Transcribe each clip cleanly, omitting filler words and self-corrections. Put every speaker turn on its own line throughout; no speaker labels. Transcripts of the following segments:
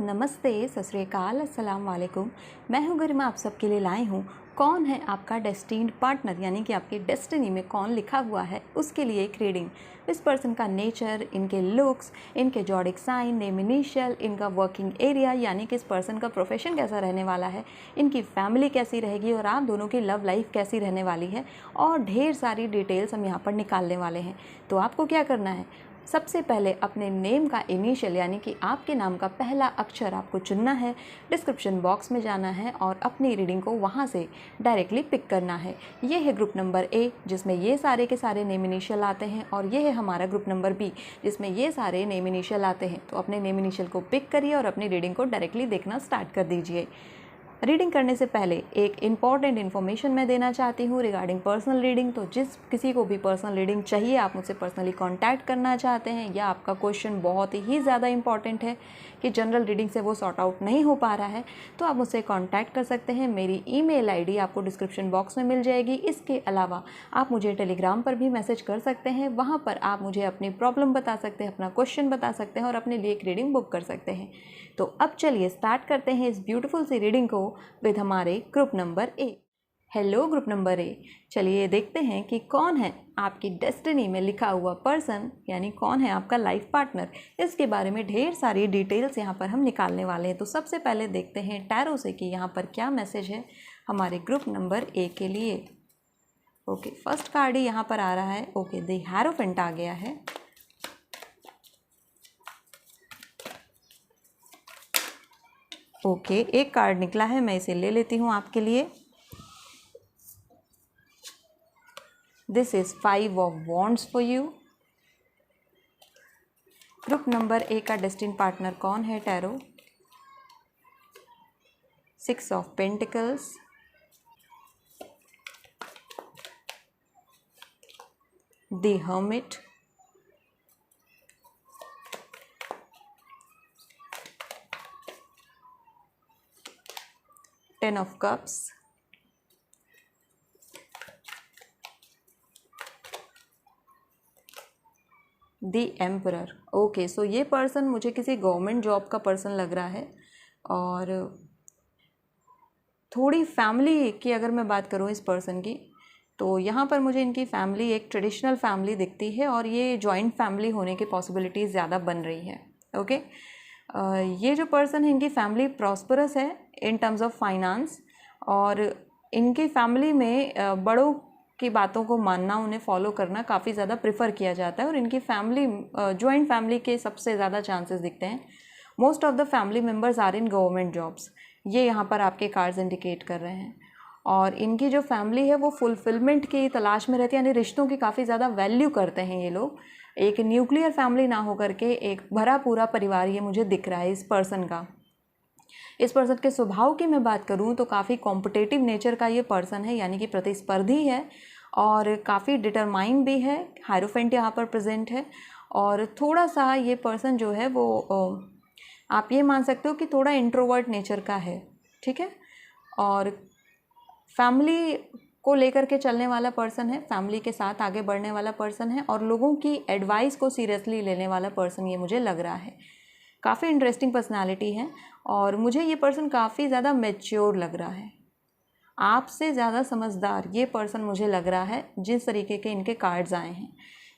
नमस्ते, सत श्री अकाल, अस्सलाम वालेकुम। मैं हूँ गरिमा, आप सबके लिए लाई हूँ कौन है आपका डेस्टिन्ड पार्टनर, यानी कि आपकी डेस्टिनी में कौन लिखा हुआ है उसके लिए एक रीडिंग। इस पर्सन का नेचर, इनके लुक्स, इनके जॉडिक साइन, नेम इनिशियल, इनका वर्किंग एरिया यानी कि इस पर्सन का प्रोफेशन कैसा रहने वाला है, इनकी फैमिली कैसी रहेगी और आप दोनों की लव लाइफ कैसी रहने वाली है, और ढेर सारी डिटेल्स हम यहाँ पर निकालने वाले हैं। तो आपको क्या करना है, सबसे पहले अपने नेम का इनिशियल यानी कि आपके नाम का पहला अक्षर आपको चुनना है, डिस्क्रिप्शन बॉक्स में जाना है और अपनी रीडिंग को वहाँ से डायरेक्टली पिक करना है। ये है ग्रुप नंबर ए जिसमें ये सारे के सारे नेम इनिशियल आते हैं, और ये है हमारा ग्रुप नंबर बी जिसमें ये सारे नेम इनिशियल आते हैं। तो अपने नेम इनिशियल को पिक करिए और अपनी रीडिंग को डायरेक्टली देखना स्टार्ट कर दीजिए। रीडिंग करने से पहले एक इम्पॉर्टेंट इन्फॉर्मेशन मैं देना चाहती हूँ रिगार्डिंग पर्सनल रीडिंग। तो जिस किसी को भी पर्सनल रीडिंग चाहिए, आप मुझसे पर्सनली कांटेक्ट करना चाहते हैं, या आपका क्वेश्चन बहुत ही ज़्यादा इंपॉर्टेंट है कि जनरल रीडिंग से वो सॉर्ट आउट नहीं हो पा रहा है, तो आप मुझसे कांटेक्ट कर सकते हैं। मेरी ईमेल आईडी आपको डिस्क्रिप्शन बॉक्स में मिल जाएगी। इसके अलावा आप मुझे टेलीग्राम पर भी मैसेज कर सकते हैं, वहाँ पर आप मुझे अपनी प्रॉब्लम बता सकते हैं, अपना क्वेश्चन बता सकते हैं और अपने लिए एक रीडिंग बुक कर सकते हैं। तो अब चलिए स्टार्ट करते हैं इस ब्यूटीफुल सी रीडिंग को विद हमारे ग्रुप नंबर ए। हेलो ग्रुप नंबर ए, चलिए देखते हैं कि कौन है आपकी डेस्टिनी में लिखा हुआ पर्सन, यानी कौन है आपका लाइफ पार्टनर। इसके बारे में ढेर सारी डिटेल्स यहाँ पर हम निकालने वाले हैं। तो सबसे पहले देखते हैं टैरो से कि यहाँ पर क्या मैसेज है हमारे ग्रुप नंबर ए के लिए। ओके, फर्स्ट कार्ड ही यहाँ पर आ रहा है। ओके, द हेरोफेंट आ गया है। ओके, एक कार्ड निकला है, मैं इसे ले लेती हूँ आपके लिए। This is 5 of wands for you. Group number A का डेस्टिन पार्टनर कौन है tarot? 6 of pentacles, the hermit, ten of cups, the emperor. Okay, so ये पर्सन मुझे किसी गवर्नमेंट जॉब का पर्सन लग रहा है, और थोड़ी फैमिली की अगर मैं बात करूँ इस पर्सन की, तो यहाँ पर मुझे इनकी फैमिली एक ट्रेडिशनल फैमिली दिखती है, और ये जॉइंट फैमिली होने की पॉसिबिलिटीज़ ज़्यादा बन रही है। ओके, ये जो पर्सन है इनकी फैमिली प्रॉस्परस है इन टर्म्स ऑफ फाइनेंस, और इनकी फैमिली में बड़ों की बातों को मानना, उन्हें फॉलो करना काफ़ी ज़्यादा प्रेफर किया जाता है, और इनकी फैमिली जॉइंट फैमिली के सबसे ज़्यादा चांसेस दिखते हैं। Most of the family members are in government jobs, ये यहाँ पर आपके कार्ड्स इंडिकेट कर रहे हैं। और इनकी जो फैमिली है वो फुलफिलमेंट की तलाश में रहती है, यानी रिश्तों की काफ़ी ज़्यादा वैल्यू करते हैं ये लोग। एक न्यूक्लियर फैमिली ना होकर के एक भरा पूरा परिवार ये मुझे दिख रहा है इस पर्सन का। इस पर्सन के स्वभाव की मैं बात करूं तो काफ़ी कॉम्पिटिटिव नेचर का ये पर्सन है, यानी कि प्रतिस्पर्धी है और काफ़ी डिटरमाइन भी है। हायरोफेंट यहाँ पर प्रेजेंट है, और थोड़ा सा ये पर्सन जो है वो आप ये मान सकते हो कि थोड़ा इंट्रोवर्ट नेचर का है, ठीक है। और फैमिली को लेकर के चलने वाला पर्सन है, फैमिली के साथ आगे बढ़ने वाला पर्सन है, और लोगों की एडवाइस को सीरियसली लेने वाला पर्सन ये मुझे लग रहा है। काफ़ी इंटरेस्टिंग पर्सनालिटी है, और मुझे ये पर्सन काफ़ी ज़्यादा मैच्योर लग रहा है, आपसे ज़्यादा समझदार ये पर्सन मुझे लग रहा है जिस तरीके के इनके कार्ड्स आए हैं।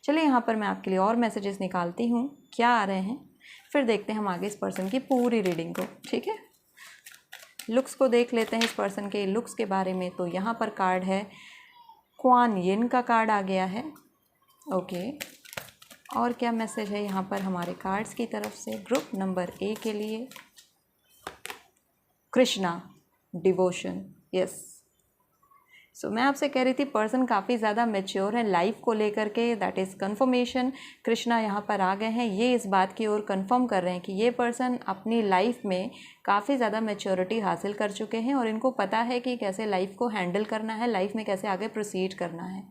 चलिए यहाँ पर मैं आपके लिए और मैसेजेस निकालती हूँ क्या आ रहे हैं, फिर देखते हैं हम आगे इस पर्सन की पूरी रीडिंग को, ठीक है। लुक्स को देख लेते हैं इस पर्सन के लुक्स के बारे में। तो यहाँ पर कार्ड है क्वान यिन का कार्ड आ गया है। ओके, और क्या मैसेज है यहाँ पर हमारे कार्ड्स की तरफ से ग्रुप नंबर ए के लिए? Krishna, devotion, yes. सो मैं आपसे कह रही थी पर्सन काफ़ी ज़्यादा मैच्योर है लाइफ को लेकर के, दैट इज़ कन्फर्मेशन। कृष्णा यहाँ पर आ गए हैं, ये इस बात की ओर कन्फर्म कर रहे हैं कि ये पर्सन अपनी लाइफ में काफ़ी ज़्यादा मैच्योरिटी हासिल कर चुके हैं, और इनको पता है कि कैसे लाइफ को हैंडल करना है, लाइफ में कैसे आगे प्रोसीड करना है।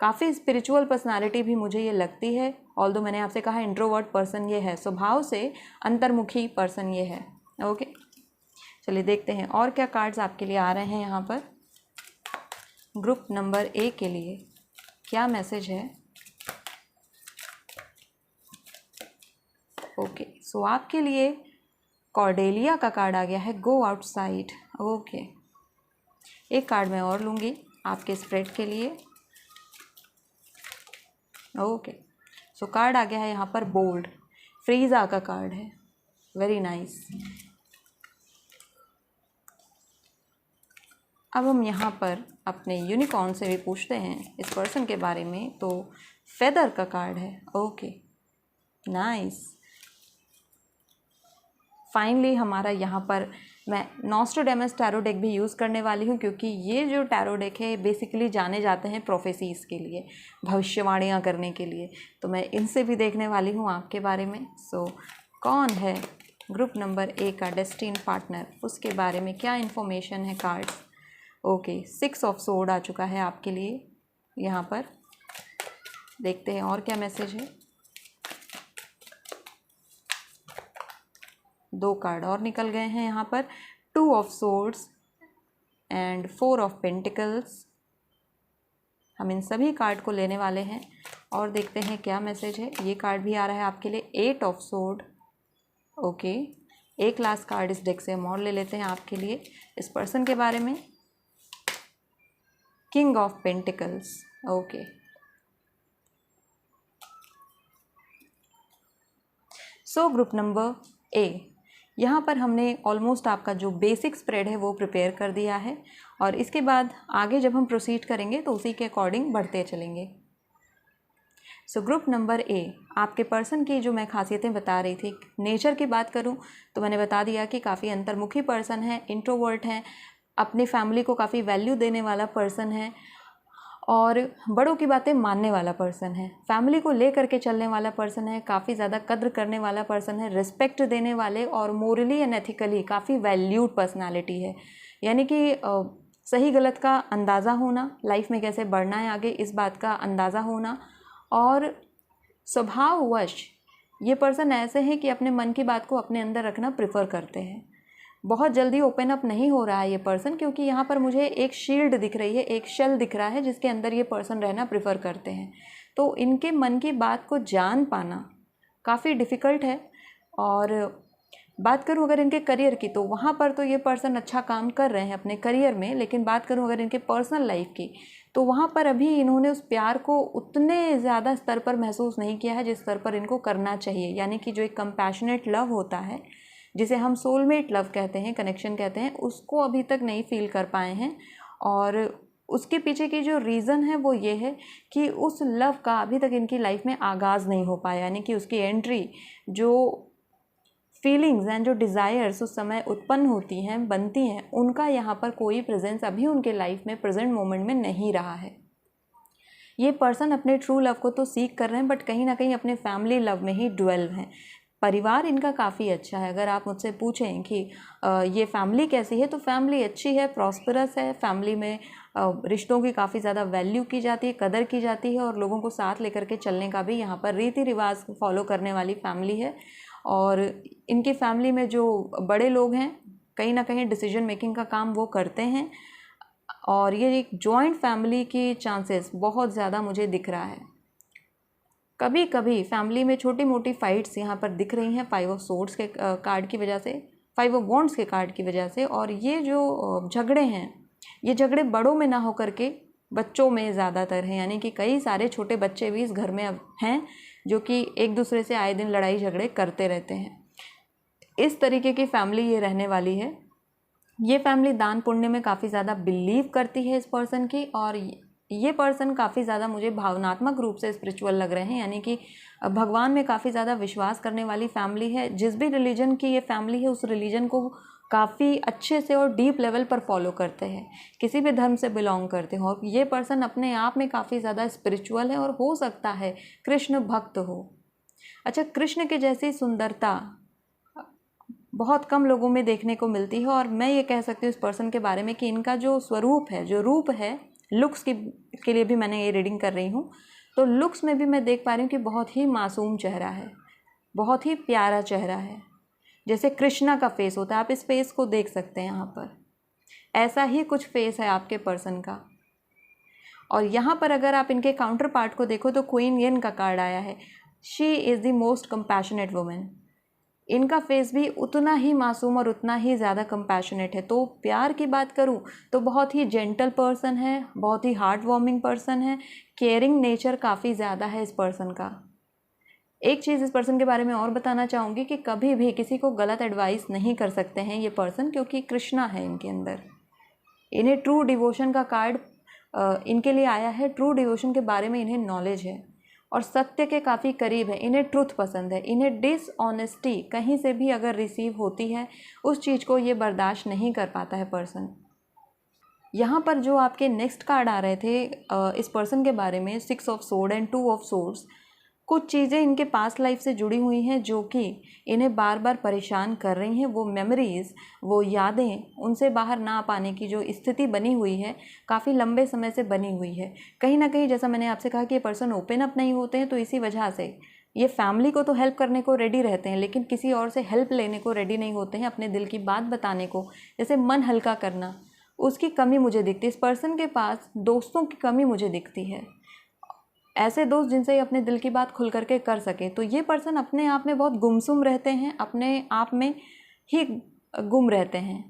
काफ़ी स्पिरिचुअल पर्सनालिटी भी मुझे ये लगती है, ऑल्दो मैंने आपसे कहा इंट्रोवर्ट पर्सन ये है, स्वभाव से अंतर्मुखी पर्सन ये है। ओके, चलिए देखते हैं और क्या कार्ड्स आपके लिए आ रहे हैं यहाँ पर ग्रुप नंबर ए के लिए। क्या मैसेज है? ओके, सो आपके लिए कॉर्डेलिया का कार्ड आ गया है, गो आउटसाइड। ओके, एक कार्ड मैं और लूँगी आपके स्प्रेड के लिए। ओके, सो कार्ड आ गया है यहाँ पर बोल्ड, फ्रीज़ा का कार्ड है, वेरी नाइस। अब हम यहाँ पर अपने यूनिकॉर्न से भी पूछते हैं इस पर्सन के बारे में, तो फेदर का कार्ड है। Okay, nice. फाइनली हमारा यहाँ पर मैं नॉस्ट्राडेमस टैरो डेक भी यूज़ करने वाली हूँ, क्योंकि ये जो टैरो डेक है बेसिकली जाने जाते हैं प्रोफेसीज़ के लिए, भविष्यवाणियाँ करने के लिए। तो मैं इनसे भी देखने वाली हूँ आपके बारे में। सो कौन है ग्रुप नंबर ए का डेस्टिन पार्टनर, उसके बारे में क्या इन्फॉर्मेशन है कार्ड्स। ओके, 6 ऑफ सोर्ड आ चुका है आपके लिए यहाँ पर। देखते हैं और क्या मैसेज है। 2 कार्ड और निकल गए हैं यहाँ पर, 2 of swords and 4 of pentacles. हम इन सभी कार्ड को लेने वाले हैं और देखते हैं क्या मैसेज है। ये कार्ड भी आ रहा है आपके लिए, 8 ऑफ सोर्ड। ओके, एक लास्ट कार्ड इस डेक से हम और ले लेते हैं आपके लिए इस पर्सन के बारे में, king of pentacles. Okay, so group number ए, यहाँ पर हमने ऑलमोस्ट आपका जो बेसिक स्प्रेड है वो प्रिपेयर कर दिया है, और इसके बाद आगे जब हम प्रोसीड करेंगे तो उसी के अकॉर्डिंग बढ़ते चलेंगे। सो ग्रुप नंबर ए, आपके पर्सन की जो मैं खासियतें बता रही थी, नेचर की बात करूँ तो मैंने बता दिया कि काफ़ी अंतर्मुखी पर्सन है, इंट्रोवर्ट है, अपनी फैमिली को काफ़ी वैल्यू देने वाला पर्सन है, और बड़ों की बातें मानने वाला पर्सन है, फैमिली को ले करके चलने वाला पर्सन है, काफ़ी ज़्यादा कद्र करने वाला पर्सन है, रिस्पेक्ट देने वाले, और मोरली एंड एथिकली काफ़ी वैल्यूड पर्सनालिटी है। यानी कि सही गलत का अंदाज़ा होना, लाइफ में कैसे बढ़ना है आगे इस बात का अंदाज़ा होना, और स्वभाववश ये पर्सन ऐसे हैं कि अपने मन की बात को अपने अंदर रखना प्रेफर करते हैं। बहुत जल्दी ओपन अप नहीं हो रहा है ये पर्सन, क्योंकि यहाँ पर मुझे एक शील्ड दिख रही है, एक शेल दिख रहा है जिसके अंदर ये पर्सन रहना प्रेफर करते हैं। तो इनके मन की बात को जान पाना काफ़ी डिफ़िकल्ट है। और बात करूँ अगर इनके करियर की, तो वहाँ पर तो ये पर्सन अच्छा काम कर रहे हैं अपने करियर में, लेकिन बात करूँ अगर इनके पर्सनल लाइफ की, तो वहाँ पर अभी इन्होंने उस प्यार को उतने ज़्यादा स्तर पर महसूस नहीं किया है जिस स्तर पर इनको करना चाहिए। यानी कि जो एक कंपैशनेट लव होता है, जिसे हम सोलमेट लव कहते हैं, कनेक्शन कहते हैं, उसको अभी तक नहीं फील कर पाए हैं। और उसके पीछे की जो रीज़न है वो ये है कि उस लव का अभी तक इनकी लाइफ में आगाज़ नहीं हो पाया। यानी कि उसकी एंट्री, जो फीलिंग्स एंड जो डिज़ायर्स उस समय उत्पन्न होती हैं, बनती हैं, उनका यहाँ पर कोई प्रेजेंस अभी उनके लाइफ में प्रेजेंट मोमेंट में नहीं रहा है। ये पर्सन अपने ट्रू लव को तो सीख कर रहे हैं, बट कहीं ना कहीं अपने फैमिली लव में ही ड्वेल हैं। परिवार इनका काफ़ी अच्छा है। अगर आप मुझसे पूछें कि ये फैमिली कैसी है, तो फैमिली अच्छी है, प्रॉस्परस है। फैमिली में रिश्तों की काफ़ी ज़्यादा वैल्यू की जाती है, कदर की जाती है, और लोगों को साथ लेकर के चलने का भी यहाँ पर रीति रिवाज फॉलो करने वाली फैमिली है। और इनकी फैमिली में जो बड़े लोग हैं, कहीं ना कहीं डिसीजन मेकिंग का काम वो करते हैं, और ये एक जॉइंट फैमिली की चांसेस बहुत ज़्यादा मुझे दिख रहा है। कभी कभी फैमिली में छोटी मोटी फाइट्स यहाँ पर दिख रही हैं 5 ऑफ सोर्ड्स के कार्ड की वजह से, 5 ऑफ वॉन्ड्स के कार्ड की वजह से। और ये जो झगड़े हैं, ये झगड़े बड़ों में ना होकर के बच्चों में ज़्यादातर हैं। यानी कि कई सारे छोटे बच्चे भी इस घर में अब हैं जो कि एक दूसरे से आए दिन लड़ाई झगड़े करते रहते हैं। इस तरीके की फैमिली ये रहने वाली है। ये फैमिली दान पुण्य में काफ़ी ज़्यादा बिलीव करती है इस पर्सन की, और ये पर्सन काफ़ी ज़्यादा मुझे भावनात्मक रूप से स्पिरिचुअल लग रहे हैं। यानी कि भगवान में काफ़ी ज़्यादा विश्वास करने वाली फैमिली है। जिस भी रिलीजन की ये फैमिली है, उस रिलीजन को काफ़ी अच्छे से और डीप लेवल पर फॉलो करते हैं, किसी भी धर्म से बिलोंग करते हो। और ये पर्सन अपने आप में काफ़ी ज़्यादा स्पिरिचुअल है, और हो सकता है कृष्ण भक्त हो। अच्छा, कृष्ण के जैसी सुंदरता बहुत कम लोगों में देखने को मिलती है। और मैं ये कह सकती हूँ इस पर्सन के बारे में कि इनका जो स्वरूप है, जो रूप है, लुक्स के लिए भी मैंने ये रीडिंग कर रही हूँ, तो लुक्स में भी मैं देख पा रही हूँ कि बहुत ही मासूम चेहरा है, बहुत ही प्यारा चेहरा है, जैसे कृष्णा का फेस होता है। आप इस फेस को देख सकते हैं यहाँ पर, ऐसा ही कुछ फेस है आपके पर्सन का। और यहाँ पर अगर आप इनके काउंटर पार्ट को देखो तो क्वीन येन का कार्ड आया है। She is the most compassionate women. इनका फेस भी उतना ही मासूम और उतना ही ज़्यादा कंपैशनेट है। तो प्यार की बात करूँ तो बहुत ही जेंटल पर्सन है, बहुत ही हार्ट वार्मिंग पर्सन है, केयरिंग नेचर काफ़ी ज़्यादा है इस पर्सन का। एक चीज़ इस पर्सन के बारे में और बताना चाहूँगी कि कभी भी किसी को गलत एडवाइस नहीं कर सकते हैं ये पर्सन, क्योंकि कृष्णा है इनके अंदर। इन्हें ट्रू डिवोशन का कार्ड इनके लिए आया है। ट्रू डिवोशन के बारे में इन्हें नॉलेज है और सत्य के काफ़ी करीब है। इन्हें ट्रुथ पसंद है। इन्हें डिसऑनेस्टी कहीं से भी अगर रिसीव होती है उस चीज़ को ये बर्दाश्त नहीं कर पाता है पर्सन। यहाँ पर जो आपके नेक्स्ट कार्ड आ रहे थे इस पर्सन के बारे में, 6 of sword and 2 of swords, कुछ चीज़ें इनके पास्ट लाइफ से जुड़ी हुई हैं जो कि इन्हें बार बार परेशान कर रही हैं। वो मेमोरीज़, वो यादें, उनसे बाहर ना आ पाने की जो स्थिति बनी हुई है काफ़ी लंबे समय से बनी हुई है। कहीं ना कहीं जैसा मैंने आपसे कहा कि ये पर्सन ओपन अप नहीं होते हैं, तो इसी वजह से ये फैमिली को तो हेल्प करने को रेडी रहते हैं, लेकिन किसी और से हेल्प लेने को रेडी नहीं होते हैं, अपने दिल की बात बताने को, जैसे मन हल्का करना, उसकी कमी मुझे दिखती है। इस पर्सन के पास दोस्तों की कमी मुझे दिखती है, ऐसे दोस्त जिनसे ये अपने दिल की बात खुल करके कर सके। तो ये पर्सन अपने आप में बहुत गुमसुम रहते हैं, अपने आप में ही गुम रहते हैं।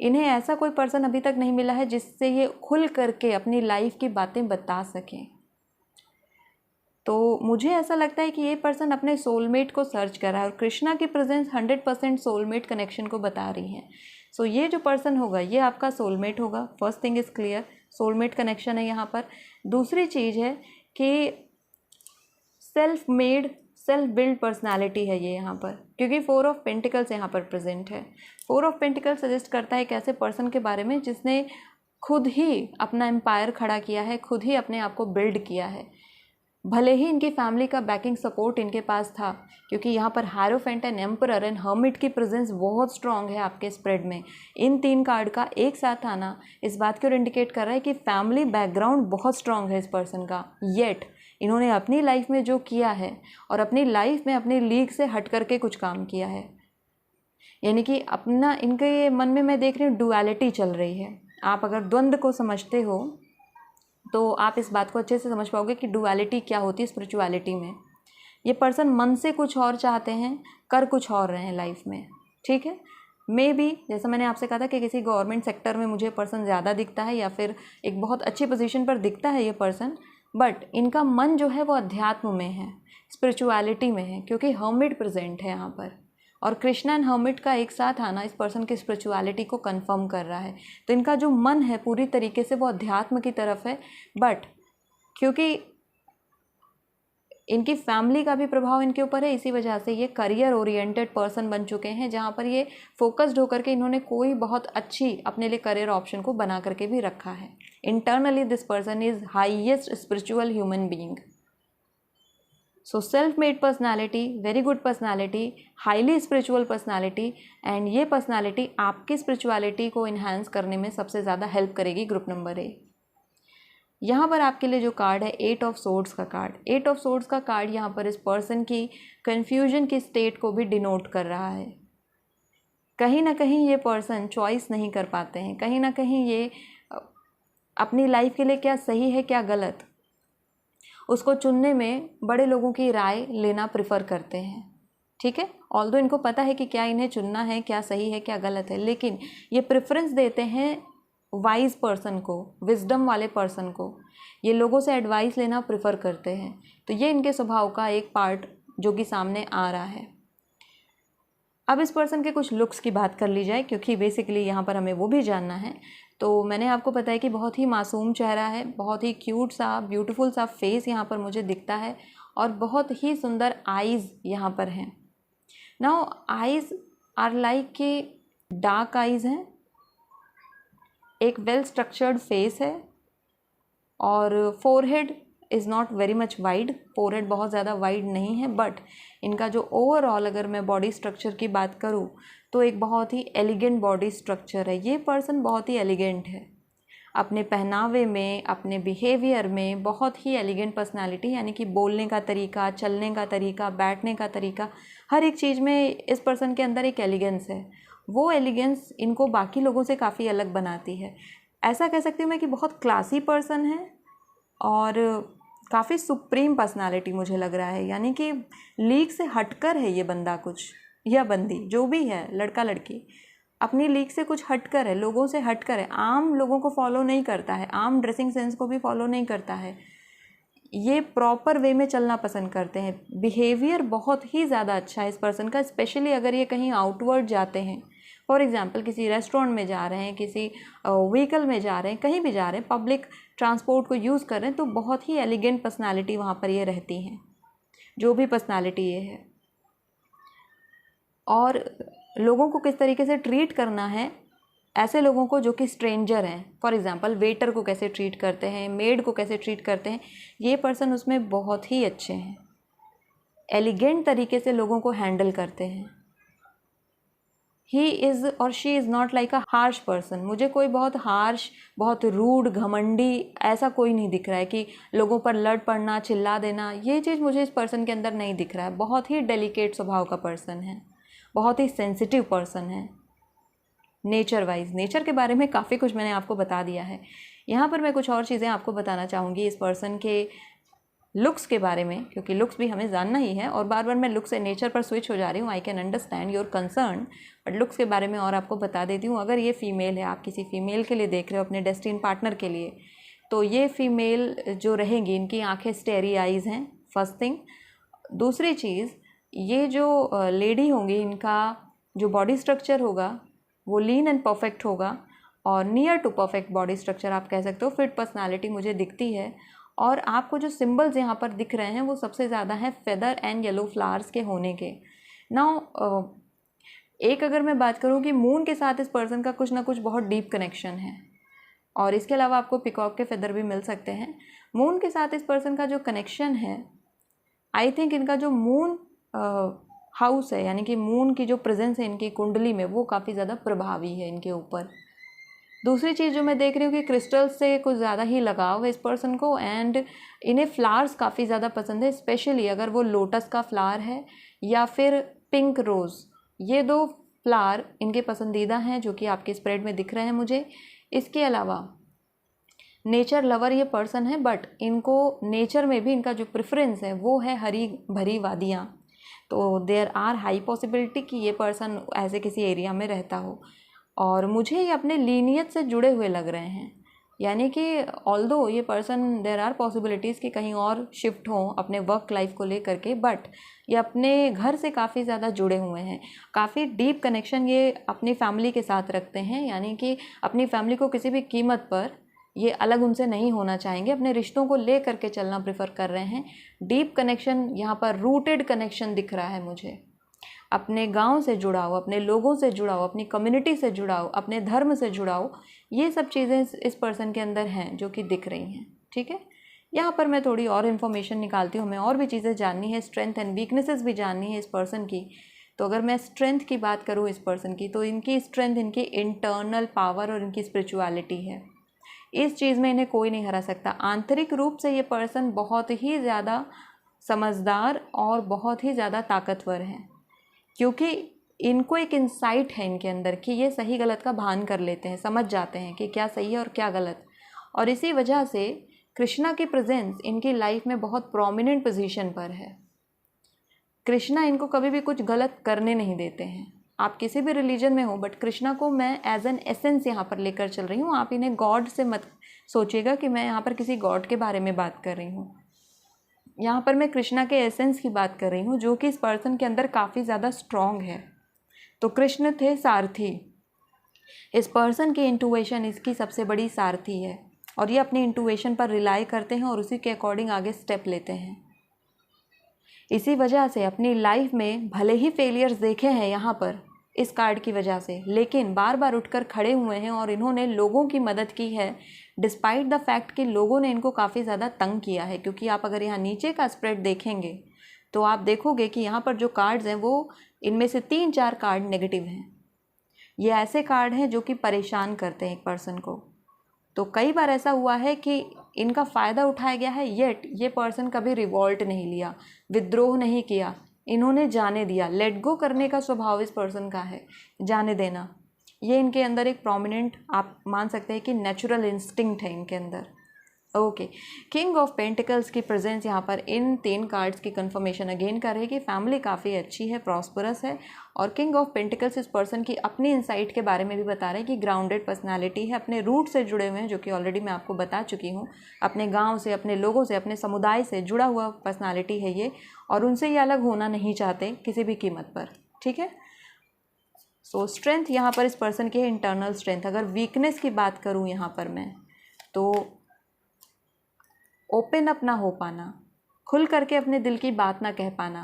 इन्हें ऐसा कोई पर्सन अभी तक नहीं मिला है जिससे ये खुल करके अपनी लाइफ की बातें बता सकें। तो मुझे ऐसा लगता है कि ये पर्सन अपने सोलमेट को सर्च कर रहा है और कृष्णा की प्रेजेंस 100% सोलमेट कनेक्शन को बता रही है। सो ये जो पर्सन होगा ये आपका सोलमेट होगा। First thing is clear, soulmate connection है यहाँ पर। दूसरी चीज़ है कि self made, self build personality है ये यहाँ पर, क्योंकि 4 ऑफ पेंटिकल्स यहाँ पर प्रेजेंट है। 4 ऑफ पेंटिकल्स सजेस्ट करता है एक ऐसे पर्सन के बारे में जिसने खुद ही अपना एम्पायर खड़ा किया है, खुद ही अपने आप को बिल्ड किया है। भले ही इनकी फैमिली का बैकिंग सपोर्ट इनके पास था, क्योंकि यहाँ पर hierophant and emperor and hermit की प्रेजेंस बहुत स्ट्रांग है आपके स्प्रेड में। इन 3 कार्ड का एक साथ आना इस बात की ओर इंडिकेट कर रहा है कि फैमिली बैकग्राउंड बहुत स्ट्रांग है इस पर्सन का। येट इन्होंने अपनी लाइफ में जो किया है और अपनी लाइफ में अपनी लीग से हट करके कुछ काम किया है, यानी कि अपना इनके मन में मैं देख रही हूँ डुअलिटी चल रही है। आप अगर द्वंद्व को समझते हो तो आप इस बात को अच्छे से समझ पाओगे कि डुअलिटी क्या होती है स्पिरिचुअलिटी में। ये पर्सन मन से कुछ और चाहते हैं, कर कुछ और रहे हैं लाइफ में, ठीक है। मे बी जैसा मैंने आपसे कहा था कि किसी गवर्नमेंट सेक्टर में मुझे पर्सन ज़्यादा दिखता है या फिर एक बहुत अच्छी पोजीशन पर दिखता है ये पर्सन, बट इनका मन जो है वो अध्यात्म में है, स्पिरिचुअलिटी में है, क्योंकि हर्मिट प्रेजेंट है यहाँ पर। और कृष्णा एंड हर्मिट का एक साथ आना इस पर्सन की स्पिरिचुअलिटी को कंफर्म कर रहा है। तो इनका जो मन है पूरी तरीके से वो अध्यात्म की तरफ है, बट क्योंकि इनकी फैमिली का भी प्रभाव इनके ऊपर है, इसी वजह से ये करियर ओरिएंटेड पर्सन बन चुके हैं, जहाँ पर ये फोकस्ड होकर के इन्होंने कोई बहुत अच्छी अपने लिए करियर ऑप्शन को बना करके भी रखा है। Internally this person is highest spiritual human being. So self made personality, very good personality, highly spiritual personality, and ये पर्सनैलिटी आपकी स्पिरिचुअलिटी को इन्हांस करने में सबसे ज़्यादा हेल्प करेगी। ग्रुप नंबर ए। यहाँ पर आपके लिए जो कार्ड है 8 ऑफ सोर्ड्स का कार्ड। 8 ऑफ सोर्ड्स का कार्ड यहाँ पर इस पर्सन की कन्फ्यूजन की स्टेट को भी डिनोट कर रहा है। कहीं ना कहीं ये पर्सन चॉइस नहीं कर पाते हैं, कहीं ना कहीं ये अपनी लाइफ के लिए क्या सही है क्या गलत, उसको चुनने में बड़े लोगों की राय लेना प्रेफर करते हैं, ठीक है। ऑल्दो इनको पता है कि क्या इन्हें चुनना है, क्या सही है क्या गलत है, लेकिन ये प्रेफरेंस देते हैं वाइज पर्सन को, विजडम वाले पर्सन को। ये लोगों से एडवाइस लेना प्रेफर करते हैं। तो ये इनके स्वभाव का एक पार्ट जो कि सामने आ रहा है। अब इस पर्सन के कुछ लुक्स की बात कर ली जाए, क्योंकि बेसिकली यहाँ पर हमें वो भी जानना है। तो मैंने आपको बताया कि बहुत ही मासूम चेहरा है, बहुत ही क्यूट सा ब्यूटीफुल सा फेस यहाँ पर मुझे दिखता है, और बहुत ही सुंदर आइज़ यहाँ पर हैं। नाउ आइज़ आर लाइक कि डार्क आइज़ हैं, एक वेल स्ट्रक्चर्ड फेस है, और forehead is not very much wide, forehead बहुत ज़्यादा वाइड नहीं है, बट इनका जो ओवरऑल अगर मैं बॉडी स्ट्रक्चर की बात करूँ तो एक बहुत ही एलिगेंट बॉडी स्ट्रक्चर है। ये पर्सन बहुत ही एलिगेंट है, अपने पहनावे में, अपने बिहेवियर में बहुत ही एलिगेंट पर्सनालिटी, यानी कि बोलने का तरीका, चलने का तरीका, बैठने का तरीका, हर एक चीज़ में इस पर्सन के अंदर एक एलिगेंस है। वो एलिगेंस इनको बाकी लोगों से काफ़ी अलग बनाती है। ऐसा कह सकती हूँ मैं कि बहुत क्लासी पर्सन है और काफ़ी सुप्रीम पर्सनालिटी मुझे लग रहा है, यानी कि लीग से हटकर है ये बंदा कुछ। या बंदी जो भी है, लड़का लड़की, अपनी लीग से कुछ हटकर है, लोगों से हटकर है, आम लोगों को फॉलो नहीं करता है, आम ड्रेसिंग सेंस को भी फॉलो नहीं करता है, ये प्रॉपर वे में चलना पसंद करते हैं। बिहेवियर बहुत ही ज़्यादा अच्छा है इस पर्सन का, स्पेशली अगर ये कहीं आउटवर्ड जाते हैं, फॉर एग्जांपल किसी रेस्टोरेंट में जा रहे हैं, किसी व्हीकल में जा रहे हैं, कहीं भी जा रहे हैं, पब्लिक ट्रांसपोर्ट को यूज़ कर रहे हैं, तो बहुत ही एलिगेंट पर्सनालिटी वहाँ पर ये रहती हैं, जो भी पर्सनालिटी ये है। और लोगों को किस तरीके से ट्रीट करना है, ऐसे लोगों को जो कि स्ट्रेंजर हैं, फॉर एग्जांपल वेटर को कैसे ट्रीट करते हैं, मेड को कैसे ट्रीट करते हैं, ये पर्सन उसमें बहुत ही अच्छे हैं, एलिगेंट तरीके से लोगों को हैंडल करते हैं। ही इज़ और she is not like a harsh person. मुझे कोई बहुत हार्श, बहुत रूड, घमंडी ऐसा कोई नहीं दिख रहा है कि लोगों पर लड़ पड़ना, चिल्ला देना, ये चीज़ मुझे इस पर्सन के अंदर नहीं दिख रहा है। बहुत ही डेलिकेट स्वभाव का पर्सन है, बहुत ही सेंसिटिव पर्सन है। नेचर वाइज, नेचर के बारे में काफ़ी कुछ मैंने आपको बता दिया है। यहाँ पर मैं कुछ और चीज़ें आपको बताना चाहूँगी इस पर्सन के लुक्स के बारे में, क्योंकि लुक्स भी हमें जानना ही है। और बार बार मैं लुक्स से नेचर पर स्विच हो जा रही हूँ, I can understand your concern, but looks के बारे में और आपको बता देती हूँ। अगर ये फ़ीमेल है, आप किसी फ़ीमेल के लिए देख रहे हो, अपने डेस्टिन पार्टनर के लिए, तो ये फ़ीमेल जो रहेंगी, इनकी आँखें स्टेरी आइज़ हैं, फर्स्ट थिंग। दूसरी चीज़, ये जो लेडी होंगी, इनका जो बॉडी स्ट्रक्चर होगा वो लीन एंड परफेक्ट होगा, और near to perfect body structure आप कह सकते हो। फिट पर्सनालिटी मुझे दिखती है। और आपको जो सिंबल्स यहाँ पर दिख रहे हैं वो सबसे ज़्यादा हैं फेदर एंड येलो फ्लावर्स के होने के। नाउ एक अगर मैं बात करूँ कि मून के साथ इस पर्सन का कुछ ना कुछ बहुत डीप कनेक्शन है, और इसके अलावा आपको पिकॉक के फेदर भी मिल सकते हैं। मून के साथ इस पर्सन का जो कनेक्शन है, आई थिंक इनका जो मून हाउस है, यानी कि मून की जो प्रेजेंस है इनकी कुंडली में, वो काफ़ी ज़्यादा प्रभावी है इनके ऊपर। दूसरी चीज़ जो मैं देख रही हूँ कि क्रिस्टल्स से कुछ ज़्यादा ही लगाव है इस पर्सन को, एंड इन्हें फ्लावर्स काफ़ी ज़्यादा पसंद है, स्पेशली अगर वो लोटस का फ्लावर है या फिर पिंक रोज़, ये दो फ्लावर इनके पसंदीदा हैं, जो कि आपके स्प्रेड में दिख रहे हैं मुझे। इसके अलावा नेचर लवर ये पर्सन है, बट इनको नेचर में भी इनका जो प्रेफरेंस है वो है हरी भरी वादियाँ। तो देयर आर हाई पॉसिबिलिटी कि ये पर्सन ऐसे किसी एरिया में रहता हो, और मुझे ये अपने लीनियत से जुड़े हुए लग रहे हैं। यानी कि ऑल्दो ये पर्सन, देयर आर पॉसिबिलिटीज़ कि कहीं और शिफ्ट हों अपने वर्क लाइफ को लेकर के, बट ये अपने घर से काफ़ी ज़्यादा जुड़े हुए हैं। काफ़ी डीप कनेक्शन ये अपनी फैमिली के साथ रखते हैं, यानी कि अपनी फैमिली को किसी भी कीमत पर ये अलग उनसे नहीं होना चाहेंगे, अपने रिश्तों को ले करके चलना प्रेफर कर रहे हैं। डीप कनेक्शन यहाँ पर, रूटेड कनेक्शन दिख रहा है मुझे। अपने गांव से जुड़ाओ, अपने लोगों से जुड़ाओ, अपनी कम्युनिटी से जुड़ाओ, अपने धर्म से जुड़ाओ, ये सब चीज़ें इस पर्सन के अंदर हैं जो कि दिख रही हैं। ठीक है, यहाँ पर मैं थोड़ी और इन्फॉर्मेशन निकालती हूँ, हमें और भी चीज़ें जाननी है, स्ट्रेंथ एंड वीकनेसेस भी जाननी है इस पर्सन की। तो अगर मैं स्ट्रेंथ की बात करूँ इस पर्सन की, तो इनकी स्ट्रेंथ इनकी इंटरनल पावर और इनकी स्पिरिचुअलिटी है। इस चीज़ में इन्हें कोई नहीं हरा सकता। आंतरिक रूप से ये पर्सन बहुत ही ज़्यादा समझदार और बहुत ही ज़्यादा ताकतवर है, क्योंकि इनको एक इंसाइट है इनके अंदर कि ये सही गलत का भान कर लेते हैं, समझ जाते हैं कि क्या सही है और क्या गलत। और इसी वजह से कृष्णा की प्रेजेंस इनकी लाइफ में बहुत प्रोमिनेंट पोजीशन पर है। कृष्णा इनको कभी भी कुछ गलत करने नहीं देते हैं। आप किसी भी रिलीजन में हो, बट कृष्णा को मैं एज एन एसेंस यहाँ पर लेकर चल रही हूँ। आप इन्हें गॉड से मत सोचिएगा कि मैं यहाँ पर किसी गॉड के बारे में बात कर रही हूँ। यहाँ पर मैं कृष्णा के एसेंस की बात कर रही हूँ, जो कि इस पर्सन के अंदर काफ़ी ज़्यादा स्ट्रॉन्ग है। तो कृष्ण थे सारथी। इस पर्सन की इंटुइशन इसकी सबसे बड़ी सारथी है, और ये अपनी इंटुइशन पर रिलाई करते हैं और उसी के अकॉर्डिंग आगे स्टेप लेते हैं। इसी वजह से अपनी लाइफ में भले ही फेलियर्स देखे हैं यहाँ पर इस कार्ड की वजह से, लेकिन बार बार उठकर खड़े हुए हैं और इन्होंने लोगों की मदद की है, डिस्पाइट द फैक्ट कि लोगों ने इनको काफ़ी ज़्यादा तंग किया है। क्योंकि आप अगर यहाँ नीचे का स्प्रेड देखेंगे तो आप देखोगे कि यहाँ पर जो कार्ड्स हैं वो, इनमें से 3-4 कार्ड नेगेटिव हैं। ये ऐसे कार्ड हैं जो कि परेशान करते हैं एक पर्सन को। तो कई बार ऐसा हुआ है कि इनका फ़ायदा उठाया गया है, येट ये पर्सन कभी रिवॉल्ट नहीं लिया, विद्रोह नहीं किया, इन्होंने जाने दिया। लेट गो करने का स्वभाव इस पर्सन का है, जाने देना। ये इनके अंदर एक प्रोमिनेंट, आप मान सकते हैं कि नेचुरल इंस्टिंक्ट है इनके अंदर। ओके, किंग ऑफ पेंटिकल्स की प्रेजेंस यहाँ पर इन 3 कार्ड्स की कंफर्मेशन अगेन कर रही है कि फैमिली काफ़ी अच्छी है, प्रॉस्परस है। और किंग ऑफ पेंटिकल्स इस पर्सन की अपनी इंसाइट के बारे में भी बता रहे हैं कि ग्राउंडेड पर्सनालिटी है, अपने रूट से जुड़े हुए हैं, जो कि ऑलरेडी मैं आपको बता चुकी हूँ। अपने गाँव से, अपने लोगों से, अपने समुदाय से जुड़ा हुआ पर्सनैलिटी है ये, और उनसे ये अलग होना नहीं चाहते किसी भी कीमत पर। ठीक है, सो स्ट्रेंथ यहाँ पर इस पर्सन की है इंटरनल स्ट्रेंथ। अगर वीकनेस की बात करूँ यहाँ पर मैं, तो ओपन अप ना हो पाना, खुल करके अपने दिल की बात ना कह पाना,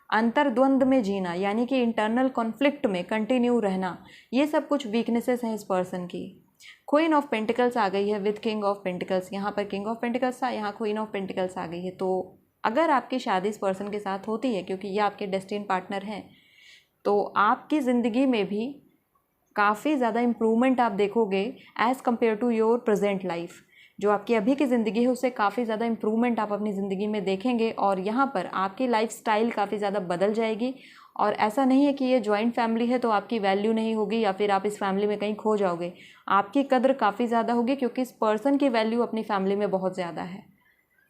अंतर्द्वंद में जीना, यानी कि इंटरनल कॉन्फ्लिक्ट में कंटिन्यू रहना, ये सब कुछ वीकनेसेस हैं इस पर्सन की। क्वीन ऑफ पेंटिकल्स आ गई है विद किंग ऑफ पेंटिकल्स। यहाँ पर किंग ऑफ पेंटिकल्स था, यहाँ क्वीन ऑफ पेंटिकल्स आ गई है। तो अगर आपकी शादी इस पर्सन के साथ होती है, क्योंकि ये आपके डेस्टिन पार्टनर हैं, तो आपकी ज़िंदगी में भी काफ़ी ज़्यादा इम्प्रूवमेंट आप देखोगे as compare to your present life. जो आपकी अभी की ज़िंदगी है उससे काफ़ी ज़्यादा इम्प्रूवमेंट आप अपनी ज़िंदगी में देखेंगे, और यहाँ पर आपकी लाइफ स्टाइल काफ़ी ज़्यादा बदल जाएगी। और ऐसा नहीं है कि ये जॉइंट फैमिली है तो आपकी वैल्यू नहीं होगी या फिर आप इस फैमिली में कहीं खो जाओगे। आपकी कद्र काफ़ी ज़्यादा होगी, क्योंकि इस पर्सन की वैल्यू अपनी फैमिली में बहुत ज़्यादा है।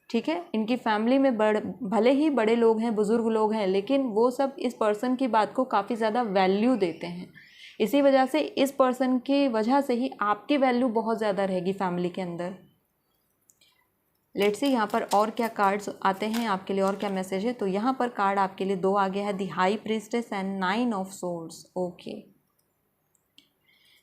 ठीक है, इनकी फैमिली में भले ही बड़े लोग हैं, बुज़ुर्ग लोग हैं, लेकिन वो सब इस पर्सन की बात को काफ़ी ज़्यादा वैल्यू देते हैं। इसी वजह से इस पर्सन की वजह से ही आपकी वैल्यू बहुत ज़्यादा रहेगी फैमिली के अंदर। लेट्स सी यहाँ पर और क्या कार्ड्स आते हैं आपके लिए, और क्या मैसेज है। तो यहाँ पर कार्ड आपके लिए 2 आ गया है, the high priestess and 9 of swords. Okay,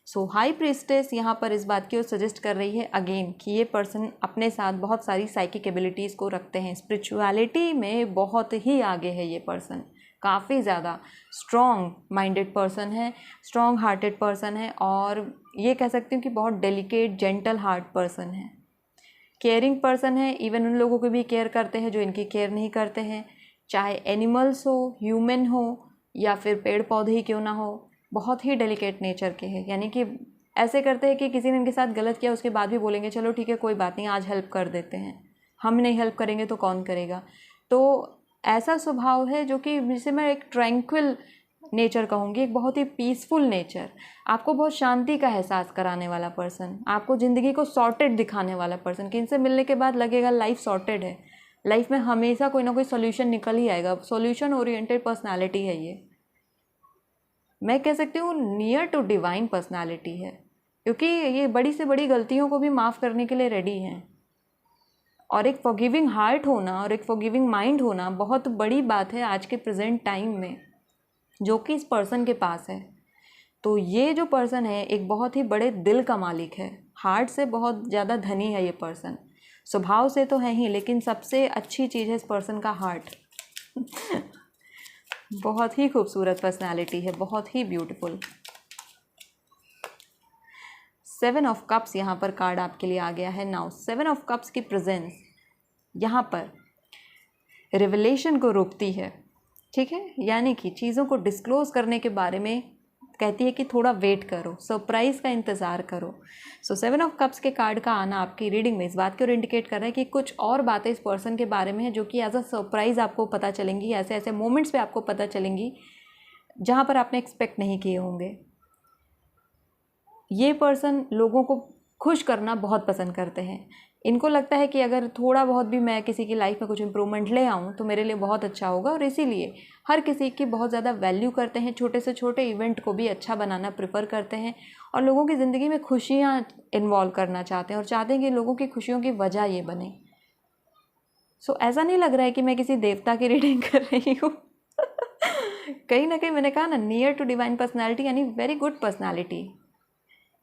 so high priestess यहाँ पर इस बात की ओर सजेस्ट कर रही है अगेन कि ये पर्सन अपने साथ बहुत सारी साइकिक एबिलिटीज़ को रखते हैं, स्पिरिचुअलिटी में बहुत ही आगे है ये पर्सन, काफ़ी ज़्यादा स्ट्रॉन्ग माइंडेड पर्सन है, स्ट्रॉन्ग हार्टेड पर्सन है, और ये कह सकती हूँ कि बहुत डेलिकेट जेंटल हार्ट पर्सन है, केयरिंग पर्सन है। इवन उन लोगों को भी केयर करते हैं जो इनकी केयर नहीं करते हैं, चाहे एनिमल्स हो, ह्यूमन हो, या फिर पेड़ पौधे ही क्यों ना हो, बहुत ही डेलिकेट नेचर के हैं। यानी कि ऐसे करते हैं कि किसी ने इनके साथ गलत किया उसके बाद भी बोलेंगे चलो ठीक है कोई बात नहीं, आज हेल्प कर देते हैं, हम नहीं हेल्प करेंगे तो कौन करेगा। तो ऐसा स्वभाव है जो कि जिसे मैं एक ट्रैंक्विल नेचर कहूँगी, एक बहुत ही पीसफुल नेचर, आपको बहुत शांति का एहसास कराने वाला पर्सन, आपको ज़िंदगी को सॉर्टेड दिखाने वाला पर्सन, कि इनसे मिलने के बाद लगेगा लाइफ सॉर्टेड है, लाइफ में हमेशा कोई ना कोई सोल्यूशन निकल ही आएगा। सोल्यूशन ओरिएंटेड पर्सनालिटी है ये, मैं कह सकती हूँ नियर टू डिवाइन पर्सनालिटी है, क्योंकि ये बड़ी से बड़ी गलतियों को भी माफ़ करने के लिए रेडी हैं। और एक फॉरगिविंग हार्ट होना और एक फॉरगिविंग माइंड होना बहुत बड़ी बात है आज के प्रेजेंट टाइम में, जो कि इस पर्सन के पास है। तो ये जो पर्सन है एक बहुत ही बड़े दिल का मालिक है, हार्ट से बहुत ज़्यादा धनी है ये पर्सन, स्वभाव से तो है ही, लेकिन सबसे अच्छी चीज़ है इस पर्सन का हार्ट। बहुत ही खूबसूरत पर्सनालिटी है, बहुत ही ब्यूटीफुल। 7 ऑफ कप्स यहाँ पर कार्ड आपके लिए आ गया है। नाउ 7 ऑफ कप्स की प्रेजेंस यहाँ पर रिवलेशन को रोकती है, ठीक है, यानी कि चीज़ों को डिस्क्लोज करने के बारे में कहती है कि थोड़ा वेट करो, सरप्राइज़ का इंतज़ार करो। सो 7 ऑफ कप्स के कार्ड का आना आपकी रीडिंग में इस बात की ओर इंडिकेट कर रहा है कि कुछ और बातें इस पर्सन के बारे में है जो कि एज अ सरप्राइज़ आपको पता चलेंगी, ऐसे ऐसे मोमेंट्स पे आपको पता चलेंगी जहाँ पर आपने एक्सपेक्ट नहीं किए होंगे। ये पर्सन लोगों को खुश करना बहुत पसंद करते हैं, इनको लगता है कि अगर थोड़ा बहुत भी मैं किसी की लाइफ में कुछ इम्प्रूवमेंट ले आऊँ तो मेरे लिए बहुत अच्छा होगा, और इसीलिए हर किसी की बहुत ज़्यादा वैल्यू करते हैं, छोटे से छोटे इवेंट को भी अच्छा बनाना प्रेफर करते हैं, और लोगों की ज़िंदगी में खुशियाँ इन्वॉल्व करना चाहते हैं, और चाहते हैं कि लोगों की खुशियों की वजह ये बने। सो ऐसा नहीं लग रहा है कि मैं किसी देवता की रीडिंग कर रही हूँ। कहीं ना कहीं मैंने कहा ना, नियर टू डिवाइन पर्सनैलिटी, यानी वेरी गुड पर्सनैलिटी,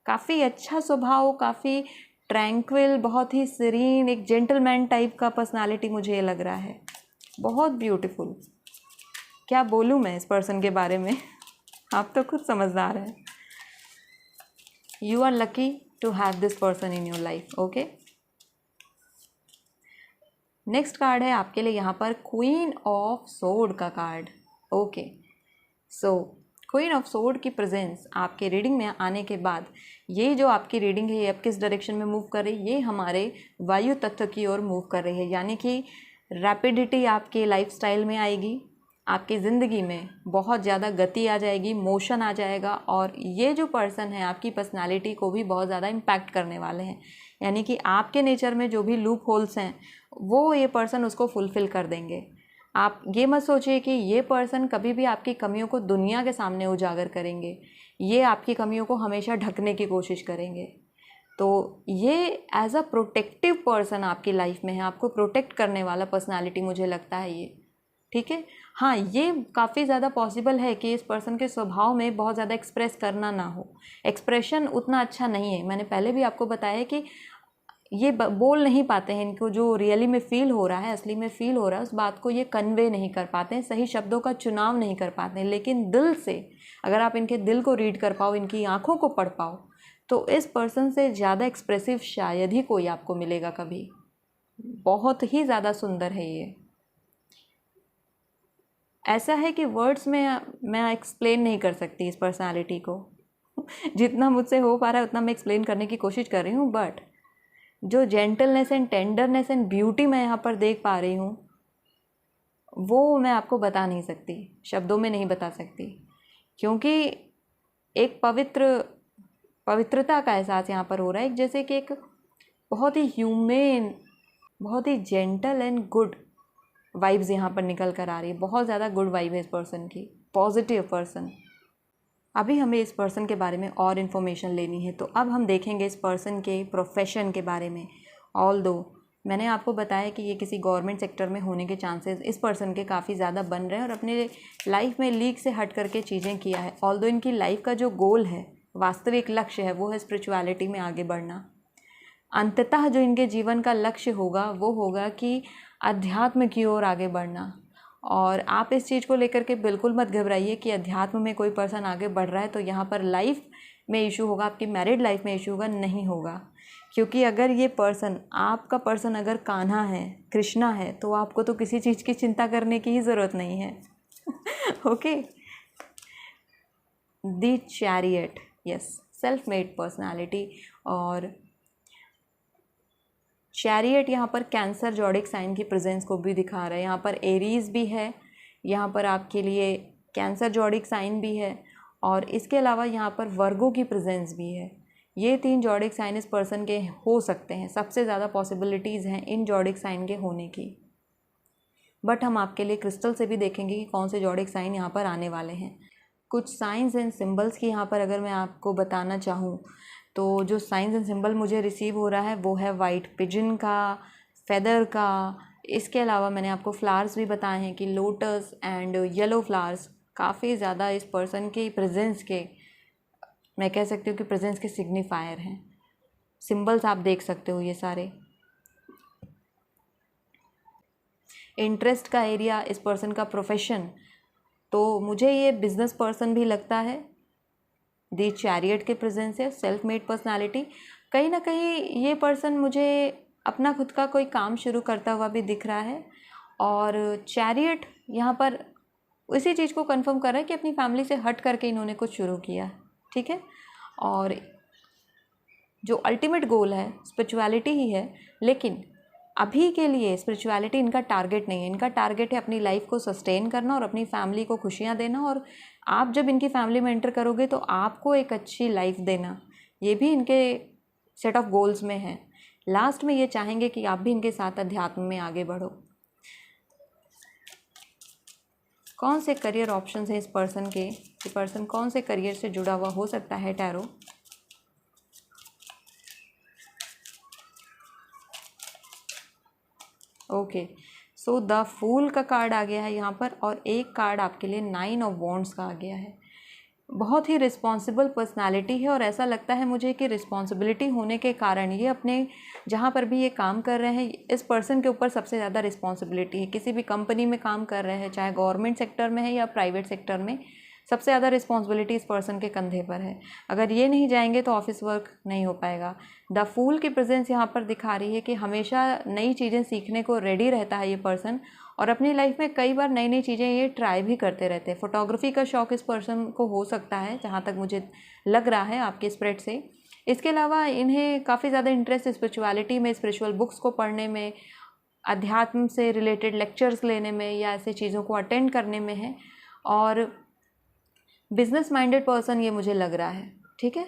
काफ़ी अच्छा स्वभाव, काफ़ी ट्रैंक्विल, बहुत ही सीरीन, एक जेंटलमैन टाइप का पर्सनालिटी मुझे ये लग रहा है, बहुत ब्यूटीफुल। क्या बोलूँ मैं इस पर्सन के बारे में, आप तो खुद समझदार हैं। You are lucky to have this person in your life. Okay, next card है आपके लिए यहाँ पर क्वीन ऑफ सोर्ड का card. Okay, so queen of sword की प्रेजेंस आपके रीडिंग में आने के बाद ये जो आपकी रीडिंग है ये अब किस डायरेक्शन में मूव कर रही है, ये हमारे वायु तत्व की ओर मूव कर रही है, यानी कि रैपिडिटी आपके लाइफस्टाइल में आएगी, आपकी ज़िंदगी में बहुत ज़्यादा गति आ जाएगी, मोशन आ जाएगा, और ये जो पर्सन है आपकी पर्सनालिटी को भी बहुत ज़्यादा इम्पैक्ट करने वाले हैं। यानी कि आपके नेचर में जो भी लूप होल्स हैं वो ये पर्सन उसको फुलफ़िल कर देंगे। आप ये मत सोचिए कि ये पर्सन कभी भी आपकी कमियों को दुनिया के सामने उजागर करेंगे, ये आपकी कमियों को हमेशा ढकने की कोशिश करेंगे। तो ये एज अ प्रोटेक्टिव पर्सन आपकी लाइफ में है, आपको प्रोटेक्ट करने वाला पर्सनालिटी मुझे लगता है ये, ठीक है। हाँ, ये काफ़ी ज़्यादा पॉसिबल है कि इस पर्सन के स्वभाव में बहुत ज़्यादा एक्सप्रेस करना ना हो, एक्सप्रेशन उतना अच्छा नहीं है। मैंने पहले भी आपको बताया है कि ये बोल नहीं पाते हैं, इनको जो रियली में फ़ील हो रहा है, असली में फ़ील हो रहा है, उस बात को ये कन्वे नहीं कर पाते हैं, सही शब्दों का चुनाव नहीं कर पाते हैं। लेकिन दिल से अगर आप इनके दिल को रीड कर पाओ, इनकी आँखों को पढ़ पाओ, तो इस पर्सन से ज़्यादा एक्सप्रेसिव शायद ही कोई आपको मिलेगा कभी। बहुत ही ज़्यादा सुंदर है ये। ऐसा है कि वर्ड्स में मैं एक्सप्लेन नहीं कर सकती इस पर्सनालिटी को जितना मुझसे हो पा रहा है उतना मैं एक्सप्लेन करने की कोशिश कर रही हूँ, बट जो gentleness and tenderness and beauty मैं यहाँ पर देख पा रही हूँ वो मैं आपको बता नहीं सकती, शब्दों में नहीं बता सकती, क्योंकि एक पवित्रता का एहसास यहाँ पर हो रहा है, एक जैसे कि एक बहुत ही ह्यूमेन, बहुत ही जेंटल एंड गुड वाइब्स यहाँ पर निकल कर आ रही है। बहुत ज़्यादा गुड वाइब है इस पर्सन की, पॉजिटिव पर्सन। अभी हमें इस पर्सन के बारे में और इन्फॉर्मेशन लेनी है, तो अब हम देखेंगे इस पर्सन के प्रोफेशन के बारे में। ऑल्दो मैंने आपको बताया कि ये किसी गवर्नमेंट सेक्टर में होने के चांसेस इस पर्सन के काफ़ी ज़्यादा बन रहे हैं और अपने लाइफ में लीक से हट करके चीज़ें किया है। ऑल्दो इनकी लाइफ का जो गोल है, वास्तविक लक्ष्य है, वो है स्पिरिचुअलिटी में आगे बढ़ना। अंततः जो इनके जीवन का लक्ष्य होगा वो होगा कि अध्यात्म की ओर आगे बढ़ना। और आप इस चीज़ को लेकर के बिल्कुल मत घबराइए कि अध्यात्म में कोई पर्सन आगे बढ़ रहा है तो यहाँ पर लाइफ में इशू होगा, आपकी मैरिड लाइफ में इशू होगा, नहीं होगा। क्योंकि अगर ये पर्सन, आपका पर्सन अगर कान्हा है, कृष्णा है, तो आपको तो किसी चीज़ की चिंता करने की ही ज़रूरत नहीं है okay. The chariot, yes, self made personality. और चैरियट यहाँ पर कैंसर जॉडिक साइन की प्रेजेंस को भी दिखा रहा है। यहाँ पर एरीज भी है, यहाँ पर आपके लिए कैंसर जॉडिक साइन भी है, और इसके अलावा यहाँ पर वर्गो की प्रेजेंस भी है। ये 3 जॉडिक साइन इस पर्सन के हो सकते हैं, सबसे ज़्यादा पॉसिबिलिटीज़ हैं इन जॉडिक साइन के होने की। बट हम आपके लिए क्रिस्टल से भी देखेंगे कि कौन से जॉडिक साइन यहाँ पर आने वाले हैं। कुछ साइंस एंड सिम्बल्स की यहाँ पर अगर मैं आपको बताना चाहूँ तो जो साइंस एंड सिंबल मुझे रिसीव हो रहा है वो है वाइट पिजन का, फेदर का। इसके अलावा मैंने आपको फ्लावर्स भी बताए हैं कि लोटस एंड येलो फ्लावर्स काफ़ी ज़्यादा इस पर्सन की प्रेजेंस के, मैं कह सकती हूँ कि प्रेजेंस के सिग्निफायर हैं। सिंबल्स आप देख सकते हो ये सारे। इंटरेस्ट का एरिया, इस पर्सन का प्रोफेशन, तो मुझे ये बिजनेस पर्सन भी लगता है। दी चैरियट के प्रेजेंस है, सेल्फ मेड पर्सनालिटी। कहीं ना कहीं ये पर्सन मुझे अपना खुद का कोई काम शुरू करता हुआ भी दिख रहा है। और चैरियट यहाँ पर उसी चीज़ को कंफर्म कर रहा है कि अपनी फैमिली से हट करके इन्होंने कुछ शुरू किया, ठीक है। और जो अल्टीमेट गोल है स्पिरिचुअलिटी ही है, लेकिन अभी के लिए स्पिरिचुअलिटी इनका टारगेट नहीं है। इनका टारगेट है अपनी लाइफ को सस्टेन करना और अपनी फैमिली को खुशियाँ देना। और आप जब इनकी फैमिली में एंटर करोगे तो आपको एक अच्छी लाइफ देना, ये भी इनके सेट ऑफ गोल्स में है। लास्ट में ये चाहेंगे कि आप भी इनके साथ अध्यात्म में आगे बढ़ो। कौन से करियर ऑप्शंस हैं इस पर्सन के, ये पर्सन कौन से करियर से जुड़ा हुआ हो सकता है tarot. Okay, so the fool का कार्ड आ गया है यहाँ पर, और एक कार्ड आपके लिए 9 ऑफ वॉन्ड्स का आ गया है। बहुत ही रिस्पॉन्सिबल पर्सनालिटी है और ऐसा लगता है मुझे कि रिस्पॉन्सिबिलिटी होने के कारण ये अपने जहाँ पर भी ये काम कर रहे हैं, इस पर्सन के ऊपर सबसे ज़्यादा रिस्पॉन्सिबिलिटी है। किसी भी कंपनी में काम कर रहे हैं, चाहे गवर्नमेंट सेक्टर में है या प्राइवेट सेक्टर में, सबसे ज़्यादा रिस्पॉन्सिबिलिटी इस पर्सन के कंधे पर है। अगर ये नहीं जाएंगे तो ऑफिस वर्क नहीं हो पाएगा। द फूल की प्रेजेंस यहाँ पर दिखा रही है कि हमेशा नई चीज़ें सीखने को रेडी रहता है ये पर्सन, और अपनी लाइफ में कई बार नई नई चीज़ें ये ट्राई भी करते रहते हैं। फोटोग्राफी का शौक़ इस पर्सन को हो सकता है, जहाँ तक मुझे लग रहा है आपके स्प्रेड से। इसके अलावा इन्हें काफ़ी ज़्यादा इंटरेस्ट स्पिरिचुअलिटी में, स्पिरिचुअल बुक्स को पढ़ने में, अध्यात्म से रिलेटेड लेक्चर्स लेने में या ऐसे चीज़ों को अटेंड करने में है। और बिजनेस माइंडेड पर्सन ये मुझे लग रहा है, ठीक है।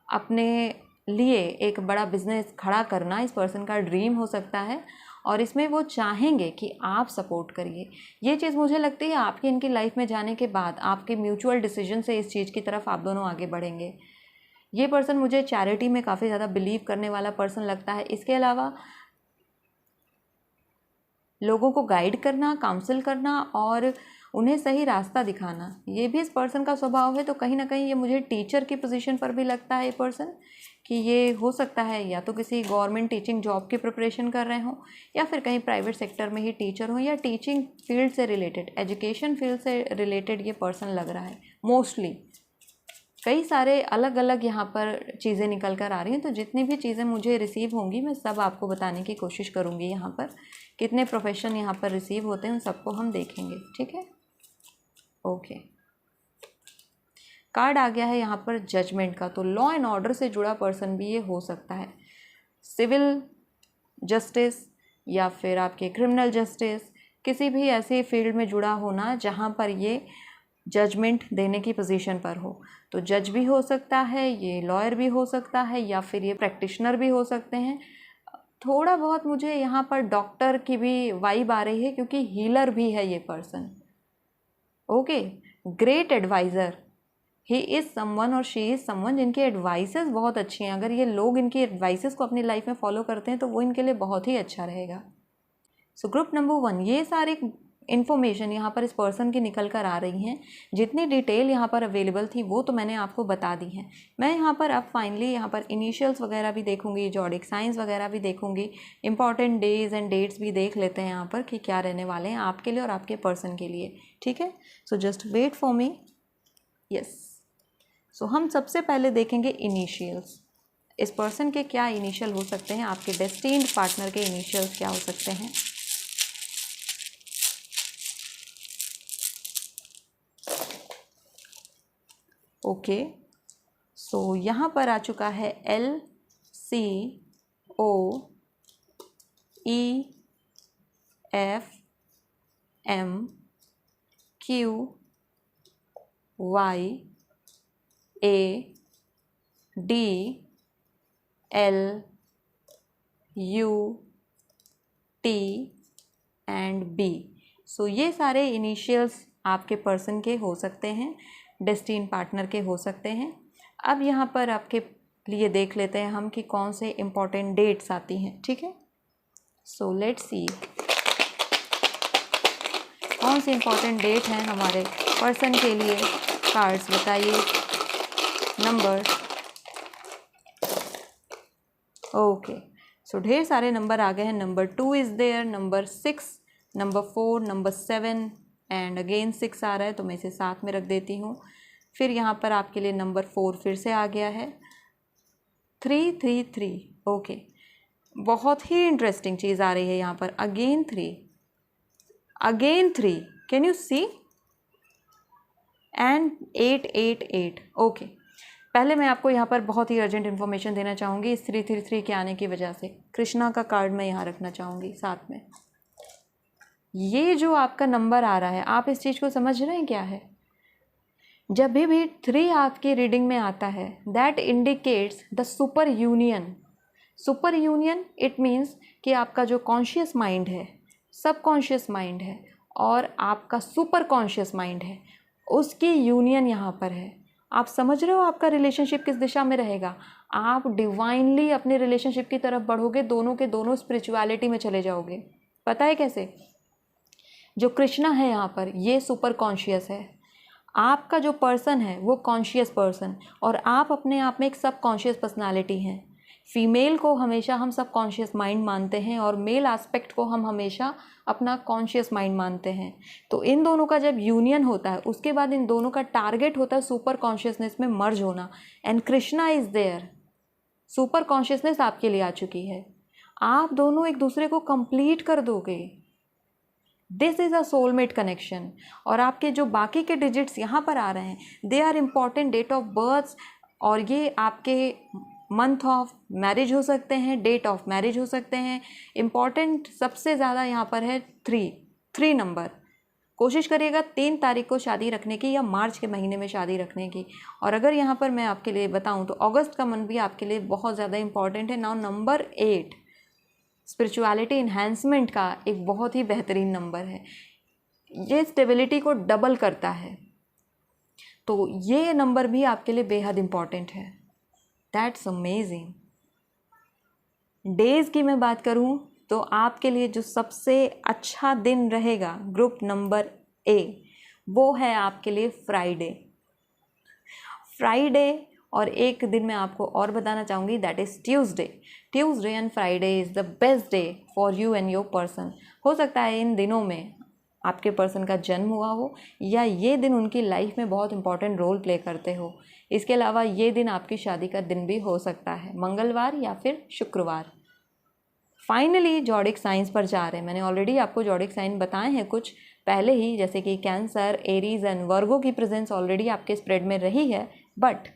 अपने लिए एक बड़ा बिजनेस खड़ा करना इस पर्सन का ड्रीम हो सकता है और इसमें वो चाहेंगे कि आप सपोर्ट करिए। ये चीज़ मुझे लगती है आपकी इनकी लाइफ में जाने के बाद आपके म्यूचुअल डिसीजन से इस चीज़ की तरफ आप दोनों आगे बढ़ेंगे। ये पर्सन मुझे चैरिटी में काफ़ी ज़्यादा बिलीव करने वाला पर्सन लगता है। इसके अलावा लोगों को गाइड करना, काउंसिल करना और उन्हें सही रास्ता दिखाना, ये भी इस पर्सन का स्वभाव है। तो कहीं ना कहीं ये मुझे टीचर की पोजीशन पर भी लगता है ये पर्सन, कि ये हो सकता है या तो किसी गवर्नमेंट टीचिंग जॉब की प्रिपरेशन कर रहे हों या फिर कहीं प्राइवेट सेक्टर में ही टीचर हों या टीचिंग फील्ड से रिलेटेड, एजुकेशन फील्ड से रिलेटेड ये पर्सन लग रहा है मोस्टली। कई सारे अलग अलग यहाँ पर चीज़ें निकल कर आ रही हैं, तो जितनी भी चीज़ें मुझे रिसीव होंगी मैं सब आपको बताने की कोशिश करूँगी। यहाँ पर कितने प्रोफेशन यहाँ पर रिसीव होते हैं उन सबको हम देखेंगे, ठीक है। ओके, कार्ड आ गया है यहाँ पर जजमेंट का, तो लॉ एंड ऑर्डर से जुड़ा पर्सन भी ये हो सकता है। सिविल जस्टिस या फिर आपके क्रिमिनल जस्टिस, किसी भी ऐसे फील्ड में जुड़ा होना जहाँ पर ये जजमेंट देने की पोजीशन पर हो। तो जज भी हो सकता है, ये लॉयर भी हो सकता है या फिर ये प्रैक्टिशनर भी हो सकते हैं। थोड़ा बहुत मुझे यहाँ पर डॉक्टर की भी वाइब आ रही है क्योंकि हीलर भी है ये person. Okay, great adviser, he is someone और शी इज़ समवन जिनकी एडवाइसेस बहुत अच्छी हैं। अगर ये लोग इनकी एडवाइसेस को अपनी लाइफ में फॉलो करते हैं तो वो इनके लिए बहुत ही अच्छा रहेगा। सो ग्रुप नंबर 1, ये सारी इन्फॉर्मेशन यहाँ पर इस पर्सन की निकल कर आ रही हैं। जितनी डिटेल यहाँ पर अवेलेबल थी वो तो मैंने आपको बता दी है। मैं यहाँ पर अब फाइनली यहाँ पर इनिशियल्स वगैरह भी देखूंगी, जॉडिक साइंस वगैरह भी देखूंगी, इंपॉर्टेंट डेज एंड डेट्स भी देख लेते हैं यहाँ पर कि क्या रहने वाले हैं आपके लिए और आपके पर्सन के लिए, ठीक है। So just wait for me. Yes, so हम सबसे पहले देखेंगे इनिशियल्स। इस पर्सन के क्या इनिशियल हो सकते हैं, आपके डेस्टिन्ड पार्टनर के इनिशियल्स क्या हो सकते हैं। ओके, सो यहाँ पर आ चुका है LCOEFMQYADLUT एंड B। सो ये सारे इनिशियल्स आपके पर्सन के हो सकते हैं, डेस्टिन पार्टनर के हो सकते हैं। अब यहाँ पर आपके लिए देख लेते हैं हम कि कौन से इम्पॉर्टेंट डेट्स आती हैं, ठीक है। सो लेट्स सी कौन सी इम्पॉर्टेंट डेट हैं हमारे पर्सन के लिए। कार्ड्स बताइए, नंबर। ओके, सो ढेर सारे नंबर आ गए हैं। Number 2 is there, number 6, number 4, number 7 and again 6 आ रहा है तो मैं इसे साथ में रख देती हूँ। फिर यहाँ पर आपके लिए नंबर 4 फिर से आ गया है, 333। ओके, बहुत ही इंटरेस्टिंग चीज़ आ रही है यहाँ पर। Again 3, can you see, and 888। Okay, पहले मैं आपको यहाँ पर बहुत ही अर्जेंट इन्फॉर्मेशन देना चाहूँगी इस 333 के आने की वजह से। कृष्णा का कार्ड मैं यहाँ रखना चाहूँगी साथ में। ये जो आपका नंबर आ रहा है, आप इस चीज़ को समझ रहे हैं क्या है। जब भी 3 आपकी रीडिंग में आता है, that indicates the super union. Super union it means कि आपका जो कॉन्शियस माइंड है, सबकॉन्शियस माइंड है और आपका सुपर कॉन्शियस माइंड है, उसकी यूनियन यहाँ पर है। आप समझ रहे हो आपका रिलेशनशिप किस दिशा में रहेगा। आप डिवाइनली अपने रिलेशनशिप की तरफ बढ़ोगे, दोनों के दोनों स्पिरिचुअलिटी में चले जाओगे। पता है कैसे? जो कृष्णा है यहाँ पर, ये सुपर कॉन्शियस है। आपका जो पर्सन है वो कॉन्शियस पर्सन, और आप अपने आप में एक सब कॉन्शियस पर्सनालिटी हैं। फीमेल को हमेशा हम सब कॉन्शियस माइंड मानते हैं और मेल एस्पेक्ट को हम हमेशा अपना कॉन्शियस माइंड मानते हैं। तो इन दोनों का जब यूनियन होता है, उसके बाद इन दोनों का टारगेट होता है सुपर कॉन्शियसनेस में मर्ज होना। And Krishna is there. Super consciousness आपके लिए आ चुकी है। आप दोनों एक दूसरे को कंप्लीट कर दोगे। This is a soulmate connection. और आपके जो बाकी के डिजिट्स यहाँ पर आ रहे हैं, they are important date of birth, और ये आपके मंथ ऑफ मैरिज हो सकते हैं, डेट ऑफ मैरिज हो सकते हैं। इम्पॉर्टेंट सबसे ज़्यादा यहाँ पर है 3 नंबर। कोशिश करिएगा 3 तारीख को शादी रखने की या मार्च के महीने में शादी रखने की। और अगर यहाँ पर मैं आपके लिए बताऊँ तो अगस्त का मंथ भी आपके लिए बहुत ज़्यादा इंपॉर्टेंट है। नाउ नंबर 8 स्पिरिचुअलिटी इन्हांसमेंट का एक बहुत ही बेहतरीन नंबर है। ये स्टेबिलिटी को डबल करता है, तो ये नंबर भी आपके लिए बेहद इंपॉर्टेंट है। That's amazing. डेज़ की मैं बात करूँ तो आपके लिए जो सबसे अच्छा दिन रहेगा ग्रुप नंबर ए, वो है आपके लिए फ्राइडे। और एक दिन मैं आपको और बताना चाहूँगी, that is Tuesday and Friday is the best day for you and your person. हो सकता है इन दिनों में आपके पर्सन का जन्म हुआ हो या ये दिन उनकी लाइफ में बहुत इंपॉर्टेंट रोल प्ले करते हो। इसके अलावा ये दिन आपकी शादी का दिन भी हो सकता है, मंगलवार या फिर शुक्रवार। फाइनली जॉडिक साइंस पर जा रहे हैं। मैंने ऑलरेडी आपको जॉडिक साइन बताए हैं कुछ पहले ही, जैसे कि कैंसर, एरीज एंड वर्गो की प्रेजेंस ऑलरेडी आपके स्प्रेड में रही है। बट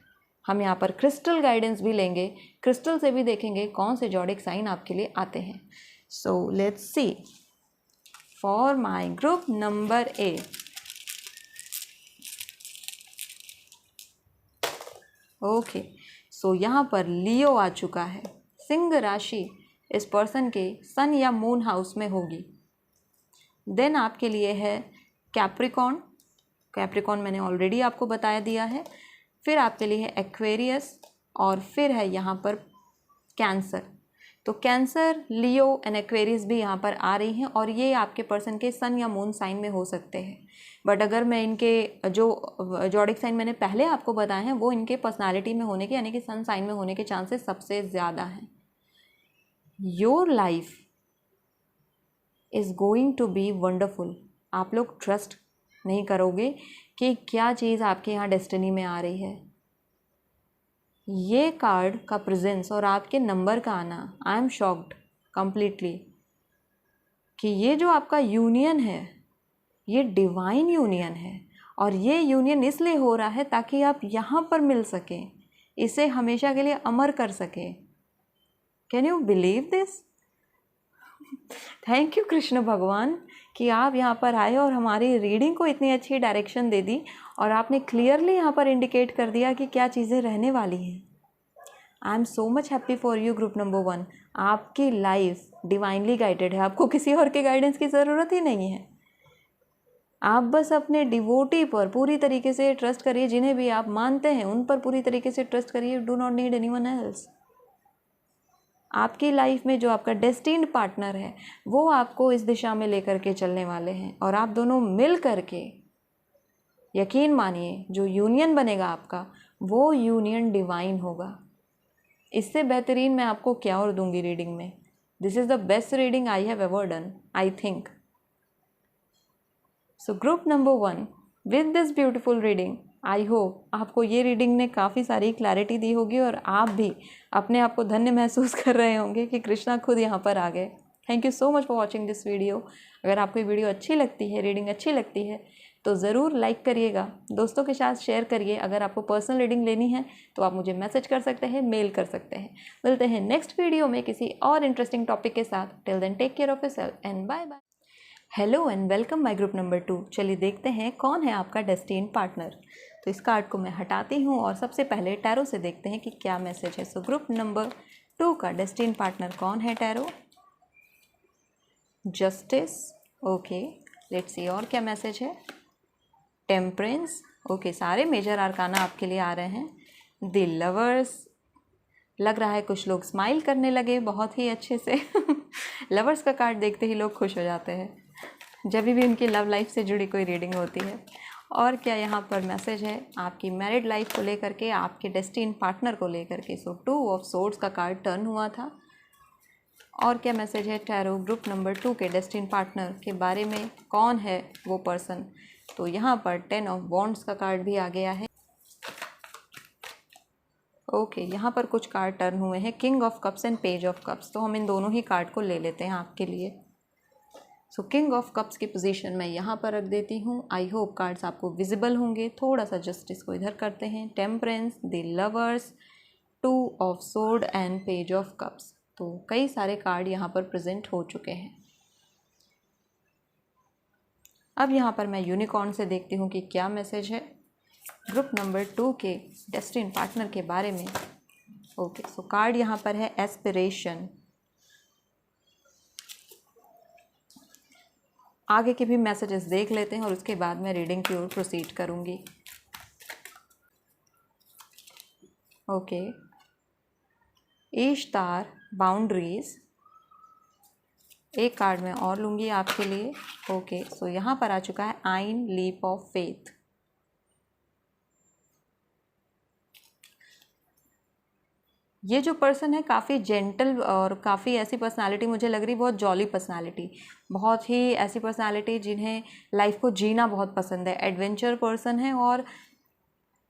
हम यहाँ पर क्रिस्टल गाइडेंस भी लेंगे, क्रिस्टल से भी देखेंगे कौन से जॉडिक साइन आपके लिए आते हैं। So let's see for my group number A. Okay, so यहाँ पर लियो आ चुका है। सिंह राशि इस पर्सन के सन या मून हाउस में होगी। देन आपके लिए है कैप्रिकॉन मैंने ऑलरेडी आपको बताया दिया है। फिर आपके लिए है एक्वेरियस और फिर है यहाँ पर कैंसर। तो कैंसर, लियो एंड एक्वेरियस भी यहाँ पर आ रही हैं और ये आपके पर्सन के सन या मून साइन में हो सकते हैं। बट अगर मैं इनके जो जॉडिक साइन मैंने पहले आपको बताए हैं वो इनके पर्सनालिटी में होने के यानी कि सन साइन में होने के चांसेस सबसे ज़्यादा हैं। Your life is going to be wonderful. आप लोग ट्रस्ट नहीं करोगे कि क्या चीज़ आपके यहाँ डेस्टिनी में आ रही है। ये कार्ड का प्रेजेंस और आपके नंबर का आना, आई एम शॉक्ड कम्प्लीटली कि ये जो आपका यूनियन है ये डिवाइन यूनियन है। और ये यूनियन इसलिए हो रहा है ताकि आप यहाँ पर मिल सकें, इसे हमेशा के लिए अमर कर सकें। Can you believe this? Thank you Krishna भगवान कि आप यहाँ पर आए और हमारी रीडिंग को इतनी अच्छी डायरेक्शन दे दी और आपने क्लियरली यहाँ पर इंडिकेट कर दिया कि क्या चीज़ें रहने वाली हैं। I am so much happy for you group number 1। आपकी लाइफ डिवाइनली गाइडेड है, आपको किसी और के गाइडेंस की ज़रूरत ही नहीं है। आप बस अपने डिवोटी पर पूरी तरीके से ट्रस्ट करिए, जिन्हें भी आप मानते हैं उन पर पूरी तरीके से ट्रस्ट करिए। Do not need anyone else. आपकी लाइफ में जो आपका डेस्टिन्ड पार्टनर है वो आपको इस दिशा में लेकर के चलने वाले हैं और आप दोनों मिल करके, यकीन मानिए, जो यूनियन बनेगा आपका वो यूनियन डिवाइन होगा। इससे बेहतरीन मैं आपको क्या और दूंगी रीडिंग में। This is the best reading I have ever done, I think. So group number 1, with this beautiful reading I hope आपको ये रीडिंग ने काफ़ी सारी क्लैरिटी दी होगी और आप भी अपने आप को धन्य महसूस कर रहे होंगे कि कृष्णा खुद यहाँ पर आ गए। Thank you so much for watching this video. अगर आपको ये वीडियो अच्छी लगती है, रीडिंग अच्छी लगती है तो ज़रूर लाइक करिएगा, दोस्तों के साथ शेयर करिए। अगर आपको पर्सनल रीडिंग लेनी है तो आप मुझे मैसेज कर सकते हैं, मेल कर सकते हैं। मिलते हैं नेक्स्ट वीडियो में किसी और इंटरेस्टिंग टॉपिक के साथ। Till then take care of yourself and bye bye. Hello and welcome my group number 2। चलिए देखते हैं कौन है आपका डेस्टिन्ड पार्टनर। तो इस कार्ड को मैं हटाती हूँ और सबसे पहले टैरो से देखते हैं कि क्या मैसेज है। सो ग्रुप नंबर 2 का डेस्टिन्ड पार्टनर कौन है tarot? Justice, okay, let's see और क्या मैसेज है। टेम्परेंस, ओके, सारे मेजर आर्काना आपके लिए आ रहे हैं। द लवर्स, लग रहा है कुछ लोग स्माइल करने लगे बहुत ही अच्छे से। लवर्स का कार्ड देखते ही लोग खुश हो जाते हैं जब भी उनकी लव लाइफ से जुड़ी कोई रीडिंग होती है। और क्या यहाँ पर मैसेज है आपकी मैरिड लाइफ को लेकर के, आपके डेस्टिन्ड पार्टनर को लेकर के। सो 2 ऑफ सोर्ड्स का कार्ड टर्न हुआ था। और क्या मैसेज है टैरो ग्रुप नंबर 2 के डेस्टिन्ड पार्टनर के बारे में, कौन है वो पर्सन। तो यहाँ पर 10 ऑफ वॉन्ड्स का कार्ड भी आ गया है। ओके, यहाँ पर कुछ कार्ड टर्न हुए हैं, king of cups and page of cups. तो हम इन दोनों ही कार्ड को ले लेते हैं आपके लिए। सो किंग ऑफ कप्स की पोजीशन मैं यहाँ पर रख देती हूँ। आई होप कार्ड्स आपको विजिबल होंगे। थोड़ा सा जस्टिस को इधर करते हैं। Temperance, the lovers, 2 of sword and page of cups. तो कई सारे कार्ड यहाँ पर प्रेजेंट हो चुके हैं। अब यहाँ पर मैं यूनिकॉर्न से देखती हूँ कि क्या मैसेज है ग्रुप नंबर 2 के डेस्टिन पार्टनर के बारे में। ओके, सो कार्ड यहाँ पर है एस्पिरेशन। आगे के भी मैसेजेस देख लेते हैं और उसके बाद मैं रीडिंग की ओर प्रोसीड करूँगी। ओके, इश्तार बाउंड्रीज, एक कार्ड मैं और लूँगी आपके लिए। ओके, सो यहाँ पर आ चुका है आइन लीप ऑफ फेथ। ये जो पर्सन है काफ़ी जेंटल और काफ़ी ऐसी पर्सनालिटी मुझे लग रही, बहुत जॉली पर्सनालिटी, बहुत ही ऐसी पर्सनालिटी जिन्हें लाइफ को जीना बहुत पसंद है, एडवेंचर पर्सन है और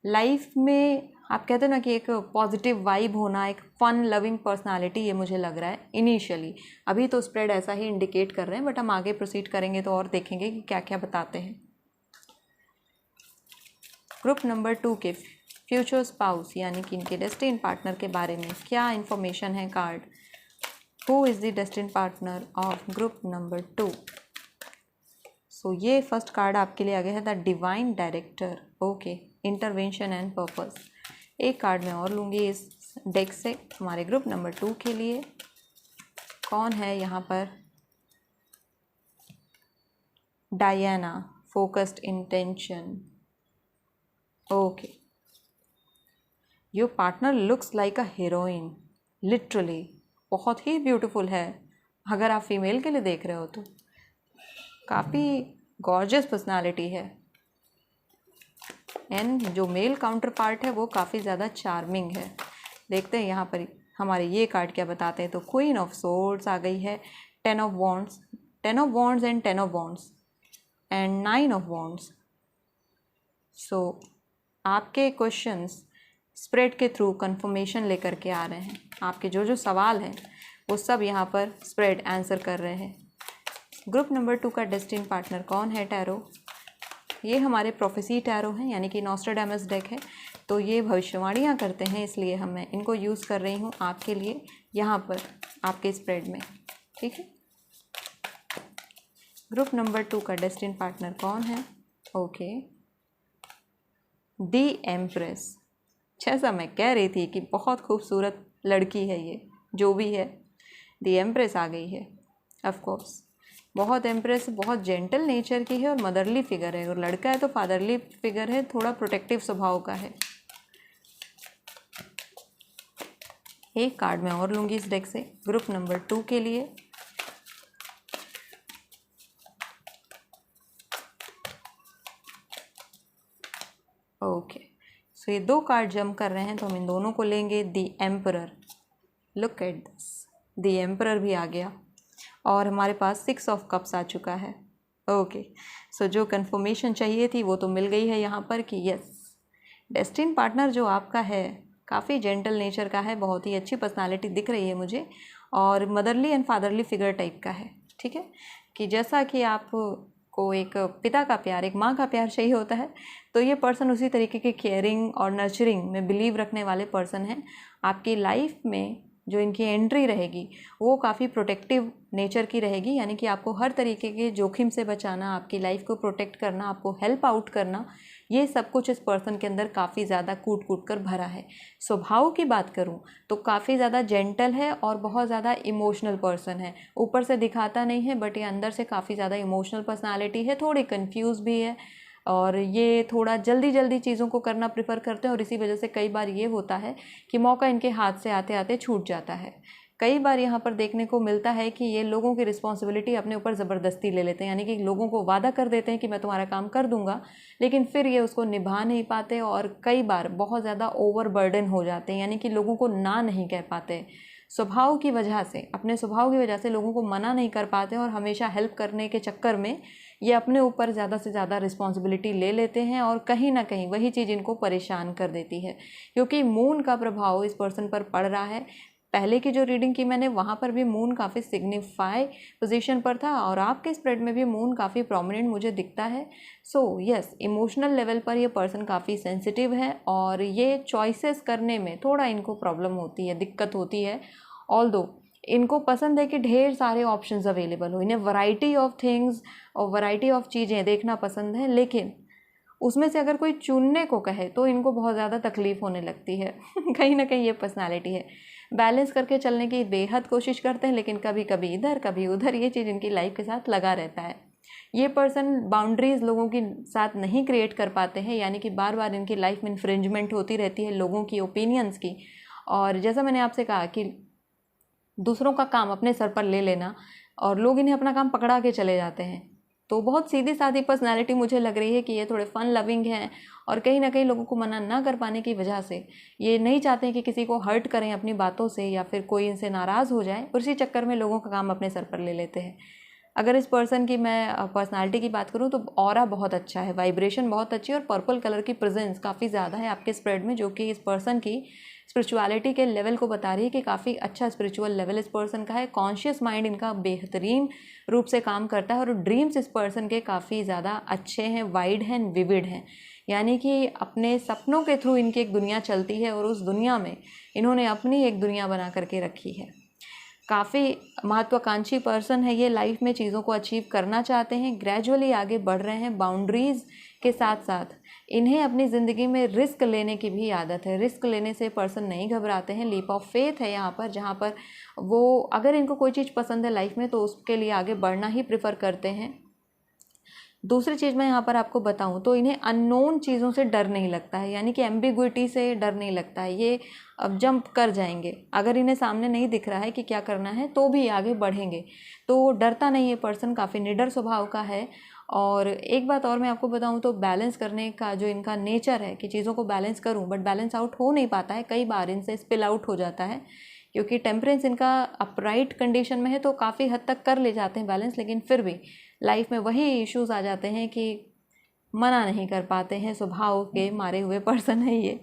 लाइफ में आप कहते हैं ना कि एक पॉजिटिव वाइब होना, एक फन लविंग पर्सनालिटी, ये मुझे लग रहा है इनिशियली। अभी तो स्प्रेड ऐसा ही इंडिकेट कर रहे हैं, बट हम आगे प्रोसीड करेंगे तो और देखेंगे कि क्या क्या बताते हैं। ग्रुप नंबर 2 के फ्यूचर स्पाउस यानी कि इनके डेस्टिन पार्टनर के बारे में क्या इन्फॉर्मेशन है card. Who is the destine partner of group number 2। सो ये फर्स्ट कार्ड आपके लिए आ गया है the divine director. Okay, intervention and purpose. एक कार्ड मैं और लूँगी इस डेक से हमारे ग्रुप नंबर 2 के लिए। कौन है यहाँ पर? Diana, focused intention. Okay, your partner looks like a heroine, literally बहुत ही ब्यूटीफुल है। अगर आप फीमेल के लिए देख रहे हो तो काफ़ी गॉर्जियस पर्सनालिटी है, एंड जो मेल काउंटर पार्ट है वो काफ़ी ज़्यादा चार्मिंग है। देखते हैं यहाँ पर हमारे ये कार्ड क्या बताते हैं। तो क्वीन ऑफ सोर्ड्स आ गई है, 10 of wands and 10 of wands and 9 of wands. So आपके क्वेश्चंस स्प्रेड के थ्रू कंफर्मेशन लेकर के आ रहे हैं। आपके जो जो सवाल हैं वो सब यहाँ पर स्प्रेड आंसर कर रहे हैं। ग्रुप नंबर 2 का डेस्टिन पार्टनर कौन है? टैरो। ये हमारे प्रोफेसी टैरो हैं, यानी कि नॉस्ट्राडामस डेक है, तो ये भविष्यवाणियाँ करते हैं, इसलिए मैं इनको यूज़ कर रही हूँ आपके लिए यहाँ पर आपके स्प्रेड में। ठीक है, ग्रुप नंबर 2 का डेस्टिन पार्टनर कौन है? Okay, the empress. जैसा मैं कह रही थी कि बहुत खूबसूरत लड़की है ये, जो भी है। दी एम्प्रेस आ गई है, ऑफ कोर्स बहुत एम्प्रेस, बहुत जेंटल नेचर की है और मदरली फिगर है, और लड़का है तो फादरली फिगर है, थोड़ा प्रोटेक्टिव स्वभाव का है। एक कार्ड मैं और लूँगी इस डेक से ग्रुप नंबर 2 के लिए। ओके, सो ये 2 कार्ड जम कर रहे हैं तो हम इन दोनों को लेंगे। The emperor, look at this, the emperor भी आ गया और हमारे पास 6 ऑफ कप्स आ चुका है। ओके, सो जो कंफर्मेशन चाहिए थी वो तो मिल गई है यहाँ पर कि यस, डेस्टिन पार्टनर जो आपका है काफ़ी जेंटल नेचर का है, बहुत ही अच्छी पर्सनालिटी दिख रही है मुझे, और motherly and fatherly figure type का है। ठीक है, कि जैसा कि आप को एक पिता का प्यार, एक माँ का प्यार चाहिए होता है, तो ये पर्सन उसी तरीके के केयरिंग और नर्चरिंग में बिलीव रखने वाले पर्सन हैं। आपकी लाइफ में जो इनकी एंट्री रहेगी वो काफ़ी प्रोटेक्टिव नेचर की रहेगी, यानी कि आपको हर तरीके के जोखिम से बचाना, आपकी लाइफ को प्रोटेक्ट करना, आपको हेल्प आउट करना, ये सब कुछ इस पर्सन के अंदर काफ़ी ज़्यादा कूट कूट कर भरा है। स्वभाव की बात करूं तो काफ़ी ज़्यादा जेंटल है और बहुत ज़्यादा इमोशनल पर्सन है। ऊपर से दिखाता नहीं है, बट ये अंदर से काफ़ी ज़्यादा इमोशनल पर्सनालिटी है, थोड़ी कंफ्यूज भी है, और ये थोड़ा जल्दी जल्दी चीज़ों को करना प्रेफर करते हैं, और इसी वजह से कई बार ये होता है कि मौका इनके हाथ से आते आते छूट जाता है। कई बार यहाँ पर देखने को मिलता है कि ये लोगों की रिस्पॉन्सिबिलिटी अपने ऊपर ज़बरदस्ती ले लेते हैं, यानी कि लोगों को वादा कर देते हैं कि मैं तुम्हारा काम कर दूंगा, लेकिन फिर ये उसको निभा नहीं पाते, और कई बार बहुत ज़्यादा ओवर बर्डन हो जाते हैं, यानी कि लोगों को ना नहीं कह पाते। स्वभाव की वजह से, अपने स्वभाव की वजह से लोगों को मना नहीं कर पाते, और हमेशा हेल्प करने के चक्कर में ये अपने ऊपर ज़्यादा से ज़्यादा रिस्पॉन्सिबिलिटी ले लेते हैं, और कहीं ना कहीं वही चीज़ इनको परेशान कर देती है, क्योंकि मून का प्रभाव इस पर्सन पर पड़ रहा है। पहले की जो रीडिंग की मैंने, वहाँ पर भी मून काफ़ी सिग्निफाई पोजीशन पर था, और आपके स्प्रेड में भी मून काफ़ी प्रोमिनेंट मुझे दिखता है। सो यस, इमोशनल लेवल पर ये पर्सन काफ़ी सेंसिटिव है, और ये चॉइसेस करने में थोड़ा इनको प्रॉब्लम होती है, दिक्कत होती है। ऑल्दो इनको पसंद है कि ढेर सारे ऑप्शंस अवेलेबल हो, इन्हें वैरायटी ऑफ थिंग्स और वैरायटी ऑफ चीज़ें देखना पसंद है, लेकिन उसमें से अगर कोई चुनने को कहे तो इनको बहुत ज़्यादा तकलीफ़ होने लगती है कहीं ना कहीं ये पर्सनालिटी है। बैलेंस करके चलने की बेहद कोशिश करते हैं, लेकिन कभी कभी इधर कभी उधर ये चीज़ इनकी लाइफ के साथ लगा रहता है। ये पर्सन बाउंड्रीज़ लोगों के साथ नहीं क्रिएट कर पाते हैं, यानी कि बार बार इनकी लाइफ में इन्फ्रिंजमेंट होती रहती है लोगों की ओपिनियंस की। और जैसा मैंने आपसे कहा कि दूसरों का काम अपने सर पर ले लेना और लोग इन्हें अपना काम पकड़ा के चले जाते हैं। तो बहुत सीधी सादी पर्सनालिटी मुझे लग रही है कि ये थोड़े फन लविंग हैं, और कहीं ना कहीं लोगों को मना ना कर पाने की वजह से ये नहीं चाहते हैं कि किसी को हर्ट करें अपनी बातों से, या फिर कोई इनसे नाराज़ हो जाए, उसी चक्कर में लोगों का काम अपने सर पर ले लेते हैं। अगर इस पर्सन की मैं पर्सनालिटी की बात करूं तो ऑरा बहुत अच्छा है, वाइब्रेशन बहुत अच्छी है, और पर्पल कलर की प्रेजेंस काफ़ी ज़्यादा है आपके स्प्रेड में, जो कि इस पर्सन की स्पिरिचुअलिटी के लेवल को बता रही है कि काफ़ी अच्छा स्पिरिचुअल लेवल इस पर्सन का है। कॉन्शियस माइंड इनका बेहतरीन रूप से काम करता है, और ड्रीम्स इस पर्सन के काफ़ी ज़्यादा अच्छे हैं, वाइड हैं, विविड हैं, यानी कि अपने सपनों के थ्रू इनकी एक दुनिया चलती है, और उस दुनिया में इन्होंने अपनी एक दुनिया बना करके रखी है। काफ़ी महत्वाकांक्षी पर्सन है ये, लाइफ में चीज़ों को अचीव करना चाहते हैं, ग्रेजुअली आगे बढ़ रहे हैं। बाउंड्रीज़ के साथ साथ इन्हें अपनी ज़िंदगी में रिस्क लेने की भी आदत है। रिस्क लेने से पर्सन नहीं घबराते हैं, लीप ऑफ फेथ है यहाँ पर, जहाँ पर वो अगर इनको कोई चीज़ पसंद है लाइफ में तो उसके लिए आगे बढ़ना ही प्रेफर करते हैं। दूसरी चीज़ मैं यहाँ पर आपको बताऊँ तो इन्हें अननोन चीज़ों से डर नहीं लगता है, यानी कि एम्बिग्विटी से डर नहीं लगता है। ये अब जंप कर जाएंगे, अगर इन्हें सामने नहीं दिख रहा है कि क्या करना है तो भी आगे बढ़ेंगे, तो डरता नहीं है पर्सन, काफ़ी निडर स्वभाव का है। और एक बात और मैं आपको बताऊं तो बैलेंस करने का जो इनका नेचर है कि चीज़ों को बैलेंस करूं, बट बैलेंस आउट हो नहीं पाता है, कई बार इनसे स्पिल आउट हो जाता है, क्योंकि टेम्परेंस इनका अपराइट कंडीशन में है तो काफ़ी हद तक कर ले जाते हैं बैलेंस, लेकिन फिर भी लाइफ में वही इश्यूज़ आ जाते हैं कि मना नहीं कर पाते हैं, स्वभाव के मारे हुए पर्सन है ये।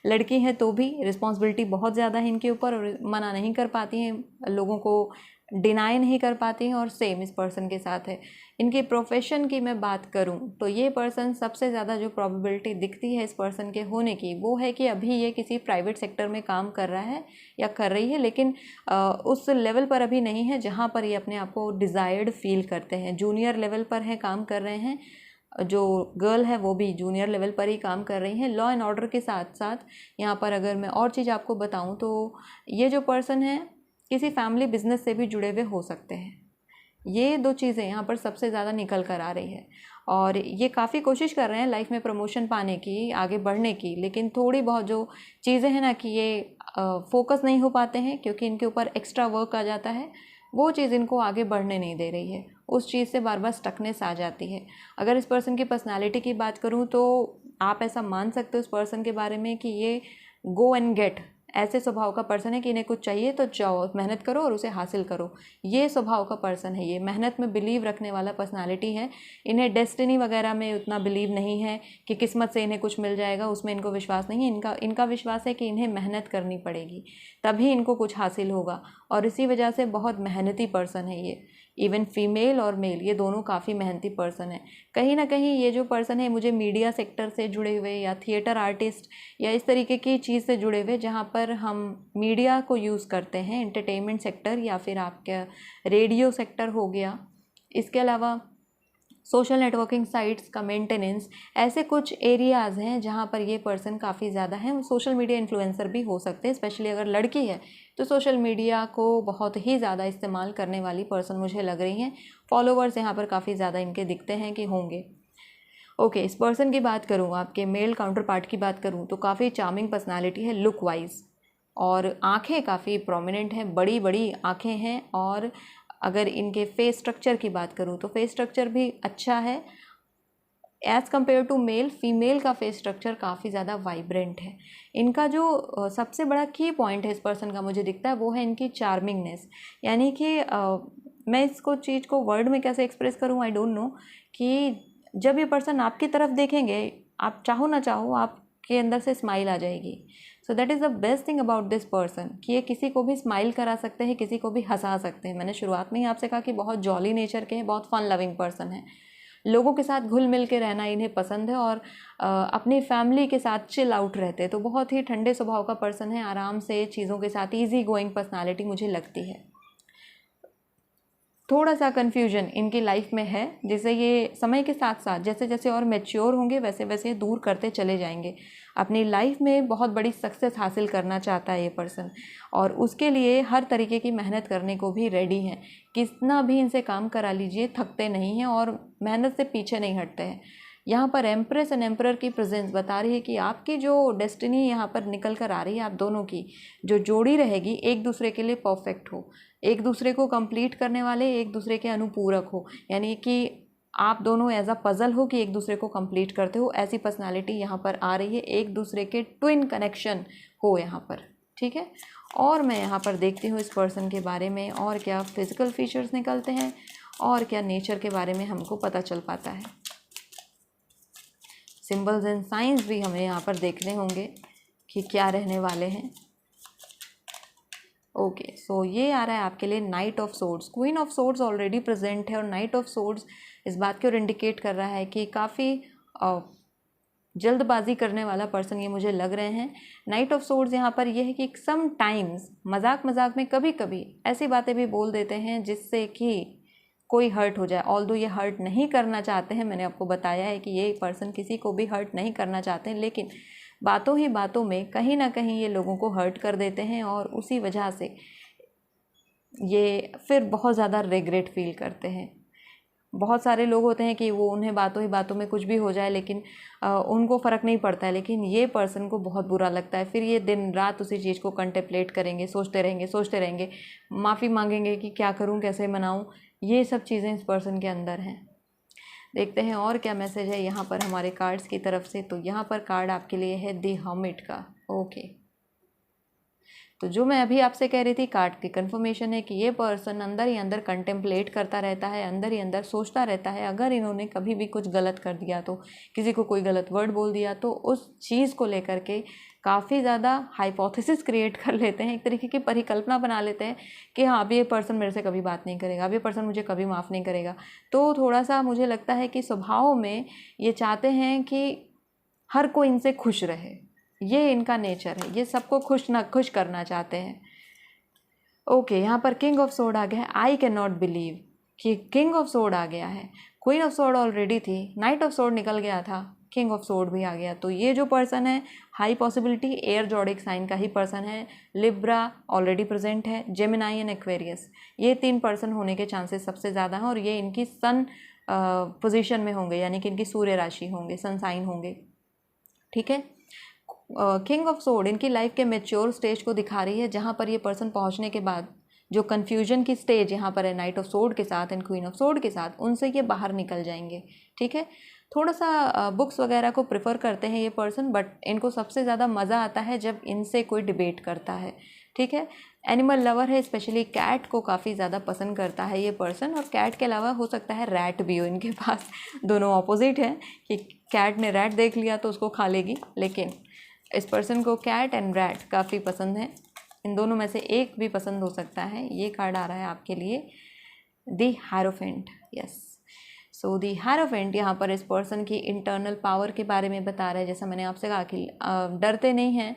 लड़की हैं तो भी रिस्पॉन्सिबिलिटी बहुत ज़्यादा है इनके ऊपर, और मना नहीं कर पाती हैं, लोगों को डिनाई नहीं कर पाती हैं, और सेम इस पर्सन के साथ है। इनके प्रोफेशन की मैं बात करूं तो ये पर्सन सबसे ज़्यादा जो प्रोबेबिलिटी दिखती है इस पर्सन के होने की वो है कि अभी ये किसी प्राइवेट सेक्टर में काम कर रहा है या कर रही है, लेकिन उस लेवल पर अभी नहीं है जहां पर ये अपने आप को डिज़ायर्ड फील करते हैं। जूनियर लेवल पर है, काम कर रहे हैं, जो गर्ल है वो भी जूनियर लेवल पर ही काम कर रही हैं। लॉ एंड ऑर्डर के साथ साथ यहाँ पर अगर मैं और चीज़ आपको बताऊँ तो ये जो पर्सन है किसी फैमिली बिजनेस से भी जुड़े हुए हो सकते हैं। ये दो चीज़ें यहाँ पर सबसे ज़्यादा निकल कर आ रही है, और ये काफ़ी कोशिश कर रहे हैं लाइफ में प्रमोशन पाने की, आगे बढ़ने की, लेकिन थोड़ी बहुत जो चीज़ें हैं ना कि ये फोकस नहीं हो पाते हैं क्योंकि इनके ऊपर एक्स्ट्रा वर्क आ जाता है, वो चीज़ इनको आगे बढ़ने नहीं दे रही है, उस चीज़ से बार बार स्टकनेस आ जाती है। अगर इस पर्सन की पर्सनालिटी की बात करूँ तो आप ऐसा मान सकते हो इस पर्सन के बारे में कि ये गो एंड गेट ऐसे स्वभाव का पर्सन है कि इन्हें कुछ चाहिए तो जाओ मेहनत करो और उसे हासिल करो, ये स्वभाव का पर्सन है। ये मेहनत में बिलीव रखने वाला पर्सनालिटी है। इन्हें डेस्टिनी वगैरह में उतना बिलीव नहीं है कि किस्मत से इन्हें कुछ मिल जाएगा, उसमें इनको विश्वास नहीं है। इनका विश्वास है कि इन्हें मेहनत करनी पड़ेगी तभी इनको कुछ हासिल होगा, और इसी वजह से बहुत मेहनती पर्सन है ये। इवन फीमेल और मेल ये दोनों काफ़ी मेहनती पर्सन है। कहीं ना कहीं ये जो पर्सन है मुझे मीडिया सेक्टर से जुड़े हुए या थिएटर आर्टिस्ट या इस तरीके की चीज़ से जुड़े हुए जहाँ पर हम मीडिया को यूज़ करते हैं, एंटरटेनमेंट सेक्टर या फिर आपका रेडियो सेक्टर हो गया, इसके अलावा सोशल नेटवर्किंग साइट्स का मेंटेनेंस, ऐसे कुछ एरियाज़ हैं जहाँ पर ये पर्सन काफ़ी ज़्यादा हैं। सोशल मीडिया इन्फ्लुएंसर भी हो सकते हैं, स्पेशली अगर लड़की है तो सोशल मीडिया को बहुत ही ज़्यादा इस्तेमाल करने वाली पर्सन मुझे लग रही हैं। फॉलोवर्स यहाँ पर काफ़ी ज़्यादा इनके दिखते हैं कि होंगे। ओके, इस पर्सन की बात करूँ, आपके मेल काउंटर पार्ट की बात करूँ तो काफ़ी चार्मिंग पर्सनालिटी है लुक वाइज, और आँखें काफ़ी प्रोमिनेंट हैं, बड़ी बड़ी आँखें हैं। और अगर इनके फेस स्ट्रक्चर की बात करूँ तो फेस स्ट्रक्चर भी अच्छा है as compare to male. Female का फेस स्ट्रक्चर काफ़ी ज़्यादा वाइब्रेंट है। इनका जो सबसे बड़ा की पॉइंट है इस पर्सन का मुझे दिखता है वो है इनकी चार्मिंगनेस, यानी कि मैं इसको चीज़ को वर्ड में कैसे एक्सप्रेस करूँ आई डोंट नो, कि जब ये पर्सन आपकी तरफ देखेंगे, आप चाहो ना चाहो आपके अंदर से स्माइल आ जाएगी। So that is the best thing about this person कि ये किसी को भी स्माइल करा सकते हैं, किसी को भी हंसा सकते हैं। मैंने शुरुआत में ही आपसे कहा कि बहुत जॉली नेचर के हैं, बहुत फन लविंग पर्सन है, लोगों के साथ घुल मिल के रहना इन्हें पसंद है, और अपनी फैमिली के साथ चिल आउट रहते हैं। तो बहुत ही ठंडे स्वभाव का पर्सन है, आराम से चीज़ों के साथ ईजी गोइंग पर्सनालिटी मुझे लगती है। थोड़ा सा कन्फ्यूजन इनकी लाइफ में है, जिसे ये समय के साथ साथ जैसे जैसे और मैच्योर होंगे वैसे वैसे दूर करते चले जाएंगे। अपनी लाइफ में बहुत बड़ी सक्सेस हासिल करना चाहता है ये पर्सन, और उसके लिए हर तरीके की मेहनत करने को भी रेडी हैं। कितना भी इनसे काम करा लीजिए, थकते नहीं हैं और मेहनत से पीछे नहीं हटते हैं। यहाँ पर एम्प्रेस एंड एम्परर की प्रेजेंस बता रही है कि आपकी जो डेस्टिनी यहाँ पर निकल कर आ रही है, आप दोनों की जो जोड़ी रहेगी एक दूसरे के लिए परफेक्ट हो, एक दूसरे को कंप्लीट करने वाले, एक दूसरे के अनुपूरक हो, यानी कि आप दोनों एज अ पजल हो कि एक दूसरे को कंप्लीट करते हो, ऐसी पर्सनालिटी यहाँ पर आ रही है। एक दूसरे के ट्विन कनेक्शन हो यहाँ पर, ठीक है। और मैं यहाँ पर देखती हूँ इस पर्सन के बारे में और क्या फिजिकल फीचर्स निकलते हैं और क्या नेचर के बारे में हमको पता चल पाता है। सिंबल्स एंड साइंस भी हमें यहाँ पर देखने होंगे कि क्या रहने वाले हैं। ओके, सो ये आ रहा है आपके लिए night of swords. Queen of swords already present है और नाइट ऑफ सोर्ड्स इस बात की ओर इंडिकेट कर रहा है कि काफ़ी जल्दबाजी करने वाला पर्सन ये मुझे लग रहे हैं। नाइट ऑफ सोर्ड्स यहाँ पर ये है कि सम टाइम्स मजाक मजाक में कभी कभी ऐसी बातें भी बोल देते हैं जिससे कि कोई हर्ट हो जाए। ऑल्दो ये हर्ट नहीं करना चाहते हैं, मैंने आपको बताया है कि ये पर्सन किसी को भी हर्ट नहीं करना चाहते हैं, लेकिन बातों ही बातों में कहीं ना कहीं ये लोगों को हर्ट कर देते हैं और उसी वजह से ये फिर बहुत ज़्यादा रिग्रेट फील करते हैं। बहुत सारे लोग होते हैं कि वो उन्हें बातों ही बातों में कुछ भी हो जाए लेकिन उनको फ़र्क नहीं पड़ता है, लेकिन ये पर्सन को बहुत बुरा लगता है। फिर ये दिन रात उसी चीज़ को कंटेम्पलेट करेंगे, सोचते रहेंगे, माफ़ी मांगेंगे कि क्या करूं, कैसे मनाऊं। ये सब चीज़ें इस पर्सन के अंदर हैं। देखते हैं और क्या मैसेज है यहाँ पर हमारे कार्ड्स की तरफ से। तो यहाँ पर कार्ड आपके लिए है द हर्मिट का। ओके, तो जो मैं अभी आपसे कह रही थी, कार्ड की कंफर्मेशन है कि ये पर्सन अंदर ही अंदर कंटेम्पलेट करता रहता है, अंदर ही अंदर सोचता रहता है। अगर इन्होंने कभी भी कुछ गलत कर दिया, तो किसी को कोई गलत वर्ड बोल दिया, तो उस चीज़ को लेकर के काफ़ी ज़्यादा हाइपोथेसिस क्रिएट कर लेते हैं, एक तरीके की परिकल्पना बना लेते हैं कि हाँ, अब ये पर्सन मेरे से कभी बात नहीं करेगा, अब ये पर्सन मुझे कभी माफ़ नहीं करेगा। तो थोड़ा सा मुझे लगता है कि स्वभाव में ये चाहते हैं कि हर कोई इनसे खुश रहे, ये इनका नेचर है, ये सबको खुश करना चाहते हैं। ओके, यहाँ पर किंग ऑफ सोर्ड आ गया है। आई कैन नॉट बिलीव कि किंग ऑफ सोर्ड आ गया है। क्वीन ऑफ सोर्ड ऑलरेडी थी, नाइट ऑफ सोर्ड निकल गया था, किंग ऑफ सोर्ड भी आ गया। तो ये जो पर्सन है, high possibility air zodiac sign का ही पर्सन है। लिब्रा ऑलरेडी प्रेजेंट है, जेमिनाई एंड एक्वेरियस, ये 3 पर्सन होने के चांसेस सबसे ज़्यादा हैं और ये इनकी सन पोजीशन में होंगे, यानी कि इनकी सूर्य राशि होंगे, सन साइन होंगे, ठीक है। किंग ऑफ सोर्ड इनकी लाइफ के मैच्योर स्टेज को दिखा रही है, जहाँ पर ये पर्सन पहुँचने के बाद जो कन्फ्यूजन की स्टेज यहाँ पर है नाइट ऑफ सोर्ड के साथ एंड क्वीन ऑफ सोर्ड के साथ, उनसे ये बाहर निकल जाएंगे, ठीक है। थोड़ा सा बुक्स वगैरह को प्रेफर करते हैं ये पर्सन, बट इनको सबसे ज़्यादा मज़ा आता है जब इनसे कोई डिबेट करता है, ठीक है। एनिमल लवर है, स्पेशली कैट को काफ़ी ज़्यादा पसंद करता है ये पर्सन, और कैट के अलावा हो सकता है रैट भी हो इनके पास। दोनों ऑपोजिट हैं कि कैट ने रैट देख लिया तो उसको खा लेगी, लेकिन इस पर्सन को कैट एंड रैट काफ़ी पसंद है। इन दोनों में से एक भी पसंद हो सकता है। ये कार्ड आ रहा है आपके लिए the hierophant. Yes, so the hierophant यहाँ पर इस पर्सन की इंटरनल पावर के बारे में बता रहा है। जैसा मैंने आपसे कहा कि डरते नहीं हैं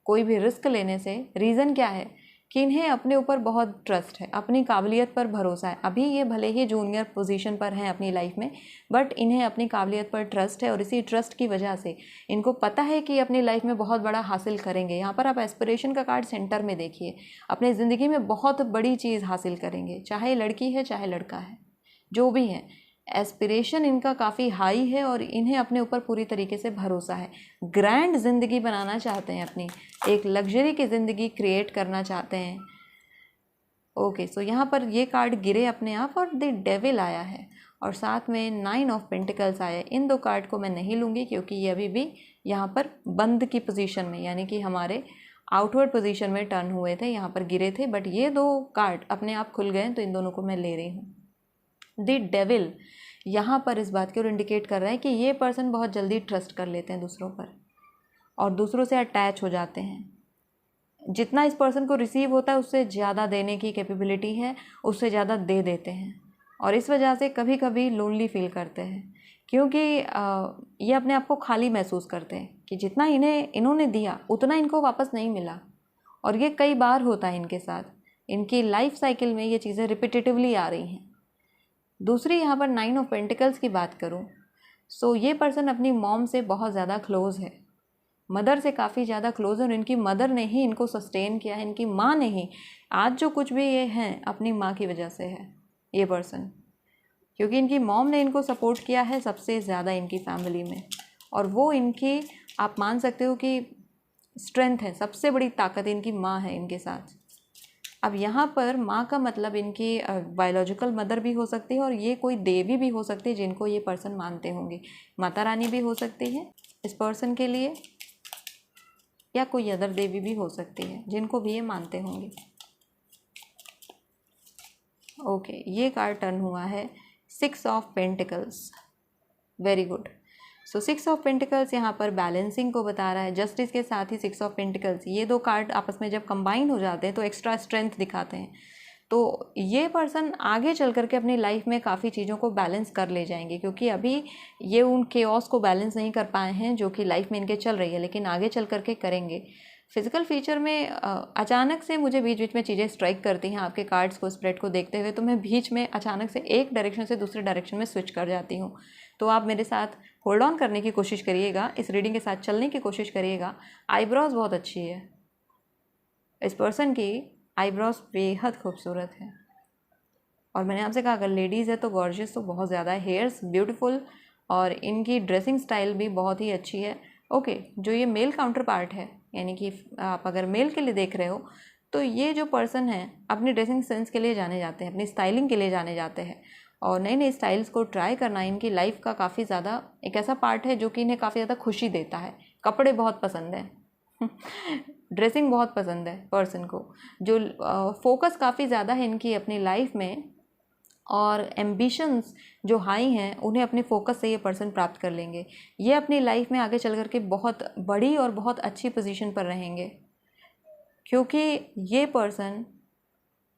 कोई भी रिस्क लेने से। रीज़न क्या है कि इन्हें अपने ऊपर बहुत ट्रस्ट है, अपनी काबिलियत पर भरोसा है। अभी ये भले ही जूनियर पोजीशन पर हैं अपनी लाइफ में, बट इन्हें अपनी काबिलियत पर ट्रस्ट है और इसी ट्रस्ट की वजह से इनको पता है कि अपनी लाइफ में बहुत बड़ा हासिल करेंगे। यहाँ पर आप एस्पिरेशन का कार्ड सेंटर में देखिए, अपनी ज़िंदगी में बहुत बड़ी चीज़ हासिल करेंगे, चाहे लड़की है चाहे लड़का है, जो भी है। एस्पिरेशन इनका काफ़ी हाई है और इन्हें अपने ऊपर पूरी तरीके से भरोसा है। ग्रैंड ज़िंदगी बनाना चाहते हैं, अपनी एक लग्जरी की ज़िंदगी क्रिएट करना चाहते हैं। ओके, सो यहाँ पर ये कार्ड गिरे अपने आप और द डेविल आया है और साथ में 9 ऑफ पेंटिकल्स आया। इन 2 कार्ड को मैं नहीं लूँगी क्योंकि ये अभी भी यहाँ पर बंद की पोजीशन में, यानी कि हमारे आउटवर्ड पोजीशन में टर्न हुए थे, यहाँ पर गिरे थे, बट ये 2 कार्ड अपने आप खुल गए, तो इन दोनों को मैं ले रही हूँ। द डेविल यहाँ पर इस बात की ओर इंडिकेट कर रहा है कि ये पर्सन बहुत जल्दी ट्रस्ट कर लेते हैं दूसरों पर और दूसरों से अटैच हो जाते हैं। जितना इस पर्सन को रिसीव होता है उससे ज़्यादा देने की कैपेबिलिटी है, उससे ज़्यादा दे देते हैं और इस वजह से कभी कभी लोनली फील करते हैं, क्योंकि ये अपने आप को खाली महसूस करते हैं कि जितना इन्होंने दिया उतना इनको वापस नहीं मिला। और ये कई बार होता है इनके साथ इनकी लाइफ साइकिल में ये चीज़ें रिपीटेटिवली आ रही हैं। दूसरी यहाँ पर 9 ऑफ पेंटिकल्स की बात करूँ, सो ये पर्सन अपनी मॉम से बहुत ज़्यादा क्लोज़ है, मदर से काफ़ी ज़्यादा क्लोज है, और इनकी मदर ने ही इनको सस्टेन किया है, इनकी माँ ने ही। आज जो कुछ भी ये हैं अपनी माँ की वजह से है ये पर्सन, क्योंकि इनकी मॉम ने इनको सपोर्ट किया है सबसे ज़्यादा इनकी फैमिली में, और वो इनकी आप मान सकते हो कि स्ट्रेंथ है, सबसे बड़ी ताकत इनकी माँ है इनके साथ। अब यहाँ पर माँ का मतलब इनकी बायोलॉजिकल मदर भी हो सकती है, और ये कोई देवी भी हो सकती है जिनको ये पर्सन मानते होंगे। माता रानी भी हो सकती है इस पर्सन के लिए, या कोई अदर देवी भी हो सकती है जिनको भी ये मानते होंगे। ओके, ये कार्ड टर्न हुआ है 6 of pentacles. Very good. So 6 of pentacles यहाँ पर बैलेंसिंग को बता रहा है, जस्टिस के साथ ही 6 ऑफ पेंटिकल्स, ये दो कार्ड आपस में जब कंबाइन हो जाते हैं तो एक्स्ट्रा स्ट्रेंथ दिखाते हैं। तो ये पर्सन आगे चल करके अपनी लाइफ में काफ़ी चीज़ों को बैलेंस कर ले जाएंगे, क्योंकि अभी ये उन केओस को बैलेंस नहीं कर पाए हैं जो कि लाइफ में इनके चल रही है, लेकिन आगे चल करके करेंगे। फिजिकल फीचर में अचानक से मुझे बीच बीच में चीज़ें स्ट्राइक करती हैं आपके कार्ड्स को, स्प्रेड को देखते हुए, तो मैं बीच में अचानक से एक डायरेक्शन से दूसरे डायरेक्शन में स्विच कर जाती हूँ। तो आप मेरे साथ होल्ड ऑन करने की कोशिश करिएगा, इस रीडिंग के साथ चलने की कोशिश करिएगा। आईब्रोज बहुत अच्छी है, इस पर्सन की आईब्रोज बेहद खूबसूरत है, और मैंने आपसे कहा अगर लेडीज़ है तो गॉर्जियस तो बहुत ज़्यादा है, हेयर्स ब्यूटीफुल, और इनकी ड्रेसिंग स्टाइल भी बहुत ही अच्छी है। ओके, जो ये मेल काउंटर पार्ट है, यानी कि आप अगर मेल के लिए देख रहे हो, तो ये जो पर्सन है अपनी ड्रेसिंग सेंस के लिए जाने जाते हैं, अपनी स्टाइलिंग के लिए जाने जाते हैं, और नई नई स्टाइल्स को ट्राई करना इनकी लाइफ का काफ़ी ज़्यादा एक ऐसा पार्ट है जो कि इन्हें काफ़ी ज़्यादा खुशी देता है। कपड़े बहुत पसंद हैं ड्रेसिंग बहुत पसंद है पर्सन को, जो फोकस काफ़ी ज़्यादा है इनकी अपनी लाइफ में, और एम्बिशंस जो हाई हैं उन्हें अपने फोकस से ये पर्सन प्राप्त कर लेंगे। ये अपनी लाइफ में आगे चल कर के बहुत बड़ी और बहुत अच्छी पोजीशन पर रहेंगे, क्योंकि ये पर्सन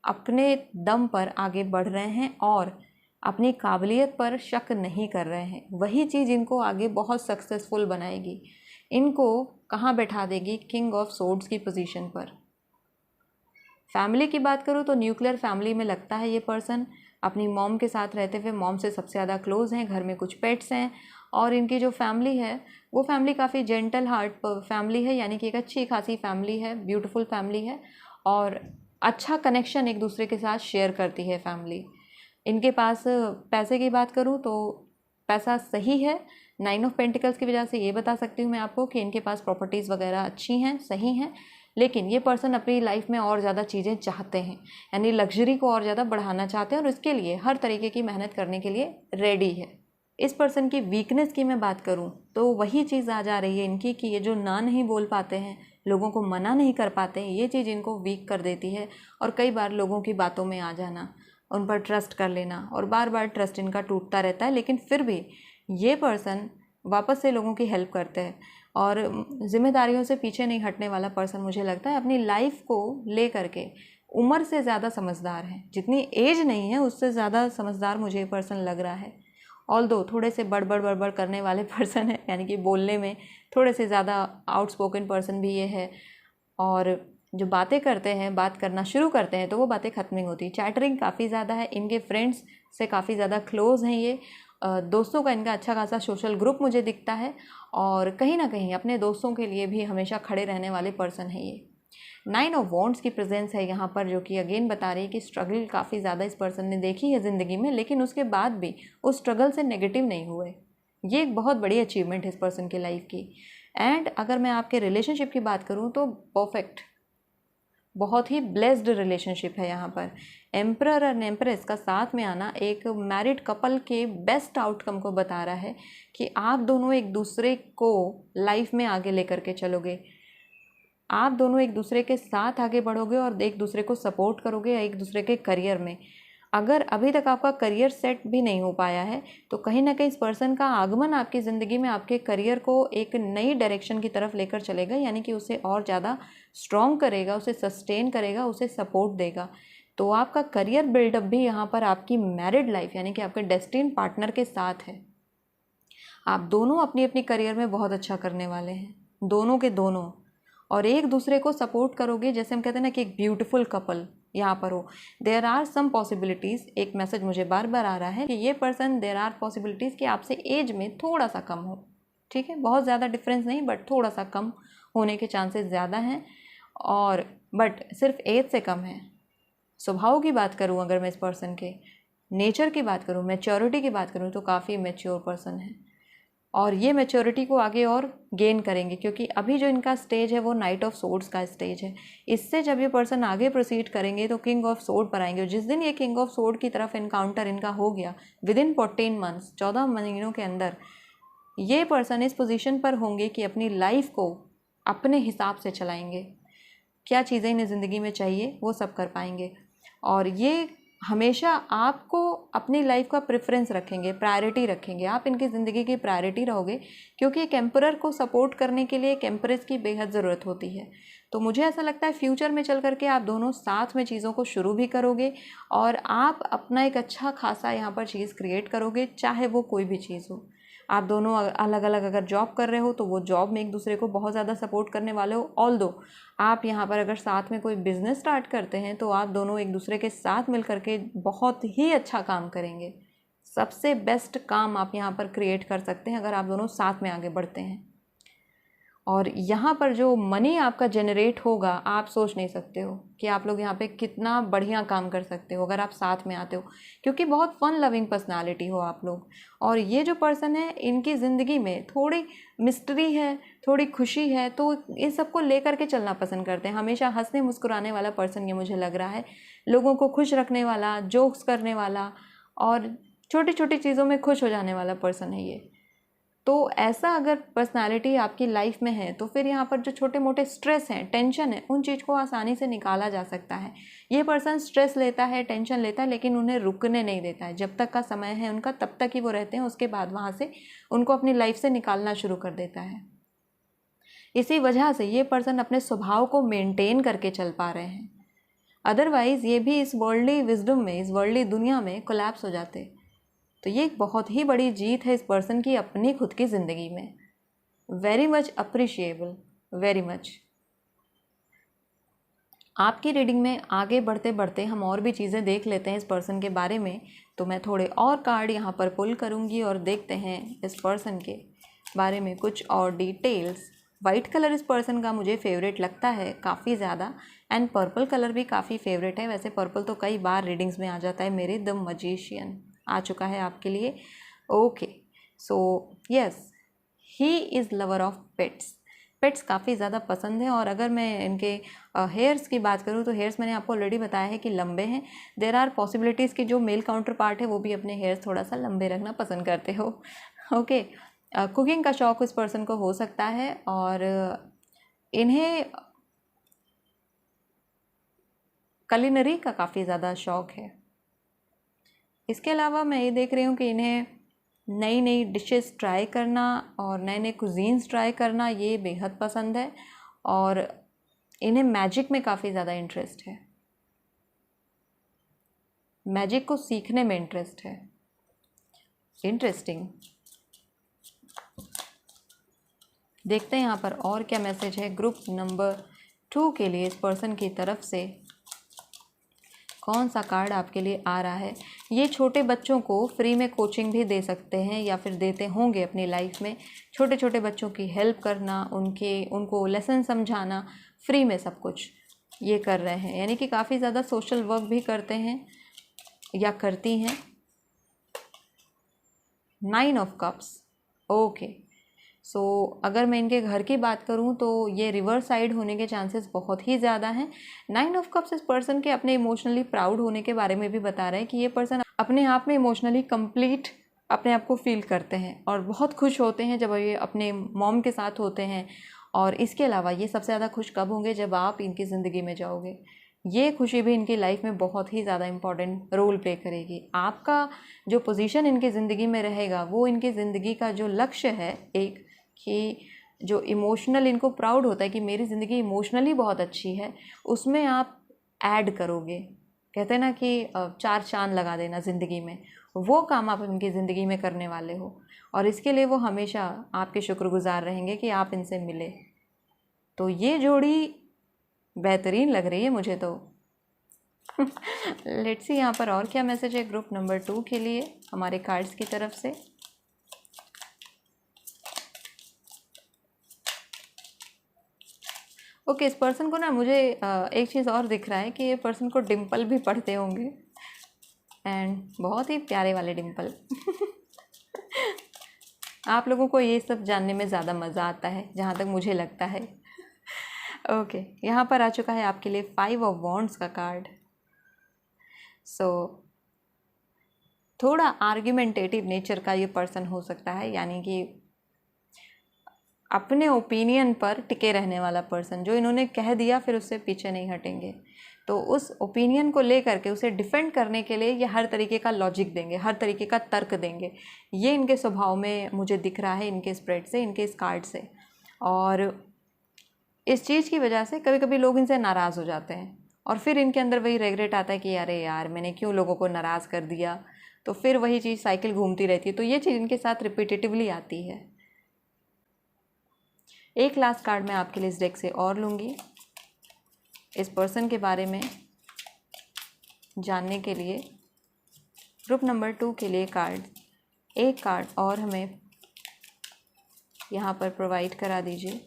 अपने दम पर आगे बढ़ रहे हैं और अपनी काबिलियत पर शक नहीं कर रहे हैं। वही चीज़ इनको आगे बहुत सक्सेसफुल बनाएगी, इनको कहाँ बैठा देगी, किंग ऑफ सोर्ड्स की पोजीशन पर। फैमिली की बात करूँ तो न्यूक्लियर फैमिली में लगता है ये पर्सन अपनी मॉम के साथ रहते हुए मॉम से सबसे ज़्यादा क्लोज हैं, घर में कुछ पेट्स हैं, और इनकी जो फैमिली है वो फैमिली काफ़ी जेंटल हार्ट फैमिली है, यानी कि एक अच्छी खासी फैमिली है, ब्यूटीफुल फैमिली है, और अच्छा कनेक्शन एक दूसरे के साथ शेयर करती है फैमिली। इनके पास पैसे की बात करूँ तो पैसा सही है, 9 ऑफ पेंटिकल्स की वजह से ये बता सकती हूँ मैं आपको कि इनके पास प्रॉपर्टीज़ वगैरह अच्छी हैं, सही हैं, लेकिन ये पर्सन अपनी लाइफ में और ज़्यादा चीज़ें चाहते हैं, यानी लग्जरी को और ज़्यादा बढ़ाना चाहते हैं, और इसके लिए हर तरीके की मेहनत करने के लिए रेडी है। इस पर्सन की वीकनेस की मैं बात करूं तो वही चीज़ आ जा रही है इनकी कि ये जो ना नहीं बोल पाते हैं, लोगों को मना नहीं कर पाते हैं, ये चीज़ इनको वीक कर देती है, और कई बार लोगों की बातों में आ जाना, उन पर ट्रस्ट कर लेना, और बार बार ट्रस्ट इनका टूटता रहता है। लेकिन फिर भी ये पर्सन वापस से लोगों की हेल्प करते हैं, और जिम्मेदारियों से पीछे नहीं हटने वाला पर्सन मुझे लगता है। अपनी लाइफ को ले करके उम्र से ज़्यादा समझदार है, जितनी एज नहीं है उससे ज़्यादा समझदार मुझे ये पर्सन लग रहा है। ऑल्दो थोड़े से बड़बड़ करने वाले पर्सन है, यानी कि बोलने में थोड़े से ज़्यादा आउटस्पोकन पर्सन भी ये है, और जो बातें करते हैं, बात करना शुरू करते हैं तो वो बातें ख़त्म नहीं होती। चैटरिंग काफ़ी ज़्यादा है, इनके फ्रेंड्स से काफ़ी ज़्यादा क्लोज़ हैं ये, दोस्तों का इनका अच्छा खासा सोशल ग्रुप मुझे दिखता है, और कहीं ना कहीं अपने दोस्तों के लिए भी हमेशा खड़े रहने वाले पर्सन है ये। 9 ऑफ वॉन्ड्स की प्रेजेंस है यहाँ पर, जो कि अगेन बता रही है कि स्ट्रगल काफ़ी ज़्यादा इस पर्सन ने देखी है ज़िंदगी में, लेकिन उसके बाद भी उस स्ट्रगल से नेगेटिव नहीं हुए। ये एक बहुत बड़ी अचीवमेंट है इस पर्सन की लाइफ की। एंड अगर मैं आपके रिलेशनशिप की बात करूँ तो परफेक्ट, बहुत ही ब्लेस्ड रिलेशनशिप है यहाँ पर। एम्परर और एम्प्रेस का साथ में आना एक मैरिड कपल के बेस्ट आउटकम को बता रहा है कि आप दोनों एक दूसरे को लाइफ में आगे लेकर के चलोगे, आप दोनों एक दूसरे के साथ आगे बढ़ोगे और एक दूसरे को सपोर्ट करोगे एक दूसरे के करियर में। अगर अभी तक आपका करियर सेट भी नहीं हो पाया है तो कहीं ना कहीं इस पर्सन का आगमन आपकी ज़िंदगी में आपके करियर को एक नई डायरेक्शन की तरफ लेकर चलेगा, यानी कि उसे और ज़्यादा स्ट्रॉन्ग करेगा, उसे सस्टेन करेगा, उसे सपोर्ट देगा। तो आपका करियर बिल्डअप भी यहाँ पर आपकी मैरिड लाइफ यानी कि आपके डेस्टिन पार्टनर के साथ है। आप दोनों अपनी अपनी करियर में बहुत अच्छा करने वाले हैं, दोनों के दोनों, और एक दूसरे को सपोर्ट करोगे। जैसे हम कहते हैं ना कि एक ब्यूटीफुल कपल, यहाँ पर हो। देयर आर सम पॉसिबिलिटीज़, एक मैसेज मुझे बार बार आ रहा है कि ये पर्सन, देयर आर पॉसिबिलिटीज़ कि आपसे एज में थोड़ा सा कम हो, ठीक है, बहुत ज़्यादा डिफरेंस नहीं बट थोड़ा सा कम होने के चांसेस ज़्यादा हैं, और बट सिर्फ एज से कम है। स्वभाव की बात करूँ अगर मैं इस पर्सन के, नेचर की बात करूँ, मैच्योरिटी की बात करूँ तो काफ़ी मैच्योर पर्सन है, और ये मैच्योरिटी को आगे और गेन करेंगे क्योंकि अभी जो इनका स्टेज है वो नाइट ऑफ सोर्ड्स का स्टेज है। इससे जब ये पर्सन आगे प्रोसीड करेंगे तो किंग ऑफ सोर्ड पर आएंगे, और जिस दिन ये किंग ऑफ सोर्ड की तरफ इनकाउंटर इनका हो गया, विद इन 14 मंथ्स, 14 महीनों के अंदर ये पर्सन इस पोजीशन पर होंगे कि अपनी लाइफ को अपने हिसाब से चलाएंगे, क्या चीज़ें इन्हें ज़िंदगी में चाहिए वो सब कर पाएंगे, और ये हमेशा आपको अपनी लाइफ का प्रेफरेंस रखेंगे, प्रायोरिटी रखेंगे, आप इनकी ज़िंदगी की प्रायोरिटी रहोगे, क्योंकि एक एम्परर को सपोर्ट करने के लिए एक एम्प्रेस की बेहद ज़रूरत होती है। तो मुझे ऐसा लगता है फ्यूचर में चल करके आप दोनों साथ में चीज़ों को शुरू भी करोगे, और आप अपना एक अच्छा खासा यहाँ पर चीज़ क्रिएट करोगे, चाहे वो कोई भी चीज़ हो। आप दोनों अलग अलग अगर जॉब कर रहे हो तो वो जॉब में एक दूसरे को बहुत ज़्यादा सपोर्ट करने वाले हो। ऑल्दो आप यहाँ पर अगर साथ में कोई बिजनेस स्टार्ट करते हैं तो आप दोनों एक दूसरे के साथ मिल करके बहुत ही अच्छा काम करेंगे। सबसे बेस्ट काम आप यहाँ पर क्रिएट कर सकते हैं अगर आप दोनों साथ में आगे बढ़ते हैं। और यहाँ पर जो मनी आपका जनरेट होगा, आप सोच नहीं सकते हो कि आप लोग यहाँ पे कितना बढ़िया काम कर सकते हो अगर आप साथ में आते हो, क्योंकि बहुत फन लविंग पर्सनालिटी हो आप लोग। और ये जो पर्सन है इनकी ज़िंदगी में थोड़ी मिस्ट्री है, थोड़ी खुशी है, तो इन सबको लेकर के चलना पसंद करते हैं। हमेशा हंसने मुस्कुराने वाला पर्सन ये मुझे लग रहा है, लोगों को खुश रखने वाला, जोक्स करने वाला, और छोटी छोटी चीज़ों में खुश हो जाने वाला पर्सन है ये। तो ऐसा अगर पर्सनालिटी आपकी लाइफ में है तो फिर यहाँ पर जो छोटे मोटे स्ट्रेस हैं, टेंशन है, उन चीज़ को आसानी से निकाला जा सकता है। ये पर्सन स्ट्रेस लेता है, टेंशन लेता है, लेकिन उन्हें रुकने नहीं देता है। जब तक का समय है उनका तब तक ही वो रहते हैं, उसके बाद वहाँ से उनको अपनी लाइफ से निकालना शुरू कर देता है। इसी वजह से ये पर्सन अपने स्वभाव को मेनटेन करके चल पा रहे हैं, अदरवाइज़ ये भी इस वर्ल्डली विजडम में, इस वर्ल्डली दुनिया में कोलैप्स हो जाते। तो ये एक बहुत ही बड़ी जीत है इस पर्सन की अपनी खुद की ज़िंदगी में। Very much appreciable, very much. आपकी रीडिंग में आगे बढ़ते बढ़ते हम और भी चीज़ें देख लेते हैं इस पर्सन के बारे में। तो मैं थोड़े और कार्ड यहाँ पर पुल करूँगी और देखते हैं इस पर्सन के बारे में कुछ और डिटेल्स। वाइट कलर इस पर्सन का मुझे फेवरेट लगता है काफ़ी ज़्यादा, एंड पर्पल कलर भी काफ़ी फेवरेट है। वैसे पर्पल तो कई बार रीडिंग्स में आ जाता है मेरे। द मैजिशियन आ चुका है आपके लिए। Okay, so yes, he is lover of pets. Pets काफ़ी ज़्यादा पसंद है। और अगर मैं इनके हेयर्स की बात करूँ तो हेयर्स मैंने आपको ऑलरेडी बताया है कि लंबे हैं। देर आर पॉसिबिलिटीज़ कि जो मेल काउंटर पार्ट है वो भी अपने हेयर्स थोड़ा सा लंबे रखना पसंद करते हो। ओके, कुकिंग का शौक़ उस पर्सन को हो सकता है, और इन्हें कलिनरी का काफ़ी ज़्यादा शौक़ है। इसके अलावा मैं ये देख रही हूँ कि इन्हें नई नई डिशेस ट्राई करना और नए नए कुजीन्स ट्राई करना ये बेहद पसंद है, और इन्हें मैजिक में काफ़ी ज़्यादा इंटरेस्ट है, मैजिक को सीखने में इंटरेस्ट है। इंटरेस्टिंग। देखते हैं यहाँ पर और क्या मैसेज है ग्रुप नंबर 2 के लिए इस पर्सन की तरफ से। कौन सा कार्ड आपके लिए आ रहा है? ये छोटे बच्चों को फ्री में कोचिंग भी दे सकते हैं या फिर देते होंगे अपनी लाइफ में। छोटे छोटे बच्चों की हेल्प करना, उनको लेसन समझाना, फ्री में सब कुछ ये कर रहे हैं, यानी कि काफ़ी ज़्यादा सोशल वर्क भी करते हैं या करती हैं। 9 ऑफ कप्स। ओके, सो अगर मैं इनके घर की बात करूं तो ये रिवर्स साइड होने के चांसेस बहुत ही ज़्यादा हैं। 9 ऑफ कप्स इस पर्सन के अपने इमोशनली प्राउड होने के बारे में भी बता रहे हैं कि ये पर्सन अपने आप में इमोशनली कंप्लीट अपने आप को फील करते हैं और बहुत खुश होते हैं जब ये अपने मॉम के साथ होते हैं। और इसके अलावा ये सबसे ज़्यादा खुश कब होंगे? जब आप इनकी ज़िंदगी में जाओगे। ये खुशी भी इनकी लाइफ में बहुत ही ज़्यादा इम्पॉर्टेंट रोल प्ले करेगी। आपका जो पोजीशन इनकी ज़िंदगी में रहेगा वो इनकी ज़िंदगी का जो लक्ष्य है, एक कि जो इमोशनल इनको प्राउड होता है कि मेरी ज़िंदगी इमोशनली बहुत अच्छी है, उसमें आप ऐड करोगे। कहते हैं ना कि 4 चांद लगा देना ज़िंदगी में, वो काम आप इनकी ज़िंदगी में करने वाले हो। और इसके लिए वो हमेशा आपके शुक्रगुजार रहेंगे कि आप इनसे मिले। तो ये जोड़ी बेहतरीन लग रही है मुझे तो। लेट्स सी यहाँ पर और क्या मैसेज है ग्रुप नंबर 2 के लिए हमारे कार्ड्स की तरफ से। ओके, इस पर्सन को ना मुझे एक चीज़ और दिख रहा है कि ये पर्सन को डिम्पल भी पड़ते होंगे, एंड बहुत ही प्यारे वाले डिम्पल। आप लोगों को ये सब जानने में ज़्यादा मज़ा आता है जहाँ तक मुझे लगता है। ओके, यहाँ पर आ चुका है आपके लिए 5 ऑफ वॉन्ड्स का कार्ड। सो थोड़ा आर्ग्यूमेंटेटिव नेचर का ये पर्सन हो सकता है, यानी कि अपने ओपिनियन पर टिके रहने वाला पर्सन, जो इन्होंने कह दिया फिर उससे पीछे नहीं हटेंगे। तो उस ओपिनियन को लेकर के उसे डिफेंड करने के लिए ये हर तरीके का लॉजिक देंगे, हर तरीके का तर्क देंगे। ये इनके स्वभाव में मुझे दिख रहा है, इनके स्प्रेड से, इनके इस कार्ड से। और इस चीज़ की वजह से कभी कभी लोग इनसे नाराज़ हो जाते हैं और फिर इनके अंदर वही रेग्रेट आता है कि अरे यार मैंने क्यों लोगों को नाराज़ कर दिया। तो फिर वही चीज़ साइकिल घूमती रहती है। तो ये चीज़ इनके साथ रिपीटेटिवली आती है। एक लास्ट कार्ड मैं आपके लिए इस डेक से और लूँगी इस पर्सन के बारे में जानने के लिए। ग्रुप नंबर 2 के लिए कार्ड, एक कार्ड और हमें यहाँ पर प्रोवाइड करा दीजिए।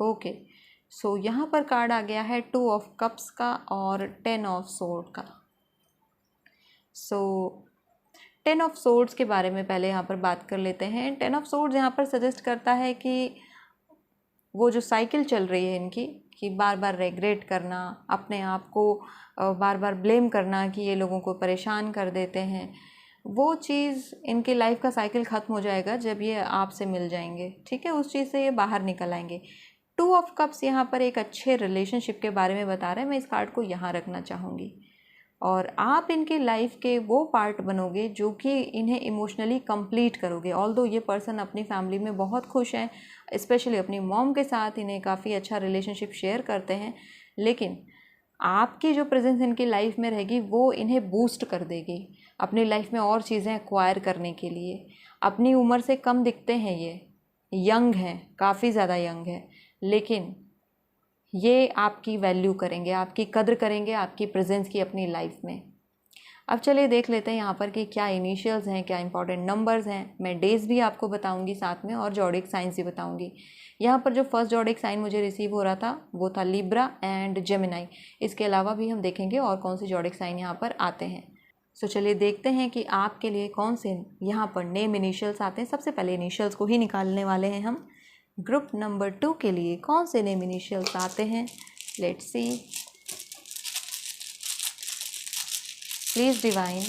ओके, सो यहाँ पर कार्ड आ गया है 2 ऑफ कप्स का और 10 ऑफ सोर्ड का। सो 10 ऑफ सोर्ड्स के बारे में पहले यहाँ पर बात कर लेते हैं। 10 ऑफ सोर्ड्स यहाँ पर सजेस्ट करता है कि वो जो साइकिल चल रही है इनकी, कि बार बार रेग्रेट करना, अपने आप को बार बार ब्लेम करना कि ये लोगों को परेशान कर देते हैं, वो चीज़ इनकी लाइफ का साइकिल ख़त्म हो जाएगा जब ये आपसे मिल जाएंगे। ठीक है, उस चीज़ से ये बाहर निकल आएंगे। 2 ऑफ कप्स यहाँ पर एक अच्छे रिलेशनशिप के बारे में बता रहे हैं। मैं इस कार्ड को यहाँ रखना चाहूँगी। और आप इनकी लाइफ के वो पार्ट बनोगे जो कि इन्हें इमोशनली कंप्लीट करोगे। ऑल्दो ये पर्सन अपनी फैमिली में बहुत खुश हैं, स्पेशली अपनी मॉम के साथ इन्हें काफ़ी अच्छा रिलेशनशिप शेयर करते हैं, लेकिन आपकी जो प्रेजेंस इनकी लाइफ में रहेगी वो इन्हें बूस्ट कर देगी अपनी लाइफ में और चीज़ें एक्वायर करने के लिए। अपनी उम्र से कम दिखते हैं, ये यंग हैं, काफ़ी ज़्यादा यंग है, लेकिन ये आपकी वैल्यू करेंगे, आपकी कद्र करेंगे, आपकी प्रेजेंस की अपनी लाइफ में। अब चलिए देख लेते हैं यहाँ पर कि क्या इनिशियल्स हैं, क्या इंपॉर्टेंट नंबर्स हैं। मैं डेज भी आपको बताऊंगी साथ में और जॉडिक साइंस भी बताऊंगी। यहाँ पर जो फर्स्ट जॉडिक साइन मुझे रिसीव हो रहा था वो था लिब्रा एंड जेमिनाई। इसके अलावा भी हम देखेंगे और कौन से जॉडिक साइन यहाँ पर आते हैं। सो चलिए देखते हैं कि आपके लिए कौन से यहाँ पर नेम इनिशियल्स आते हैं। सबसे पहले इनिशियल्स को ही निकालने वाले हैं हम। ग्रुप नंबर 2 के लिए कौन से नेम इनिशियल्स आते हैं, let's see. Please divine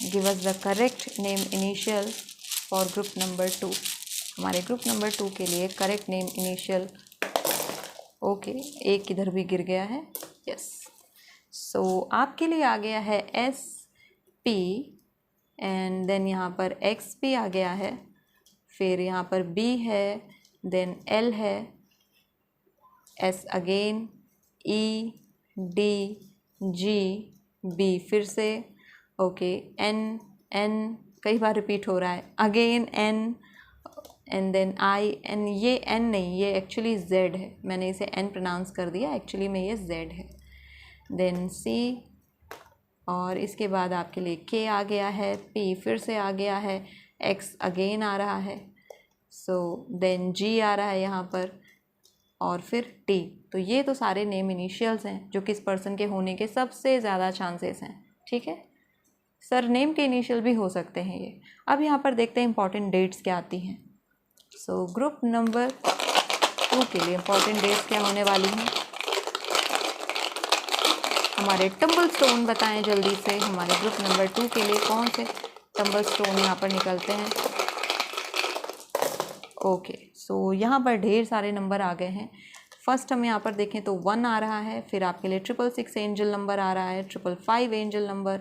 give us the correct name initial for group number 2। हमारे ग्रुप नंबर 2 के लिए करेक्ट नेम इनिशियल। ओके, एक किधर भी गिर गया है, यस। सो आपके लिए आ गया है SP एंड देन यहाँ पर XP आ गया है, फिर यहाँ पर B है, देन L है, S again, E, D, G, B फिर से, ओके, N कई बार रिपीट हो रहा है, again N and then I, N। ये N नहीं, ये एक्चुअली Z है, मैंने इसे N प्रोनाउंस कर दिया, एक्चुअली में ये Z है। देन C और इसके बाद आपके लिए K आ गया है, P फिर से आ गया है, X अगेन आ रहा है, सो देन G आ रहा है यहाँ पर और फिर T। तो ये तो सारे नेम इनिशियल्स हैं जो कि इस पर्सन के होने के सबसे ज़्यादा चांसेस हैं। ठीक है, सर नेम के इनिशियल भी हो सकते हैं ये। अब यहाँ पर देखते हैं इंपॉर्टेंट डेट्स क्या आती हैं। सो ग्रुप नंबर 2 के लिए इंपॉर्टेंट डेट्स क्या होने वाली हैं। हमारे टम्बल स्टोन बताएं जल्दी से। हमारे ग्रुप नंबर 2 के लिए कौन से टम्बल स्टोन यहाँ पर निकलते हैं। ओके, सो यहाँ पर ढेर सारे नंबर आ गए हैं। फर्स्ट हम यहाँ पर देखें तो 1 आ रहा है, फिर आपके लिए 666 एंजल नंबर आ रहा है, 555 एंजल नंबर,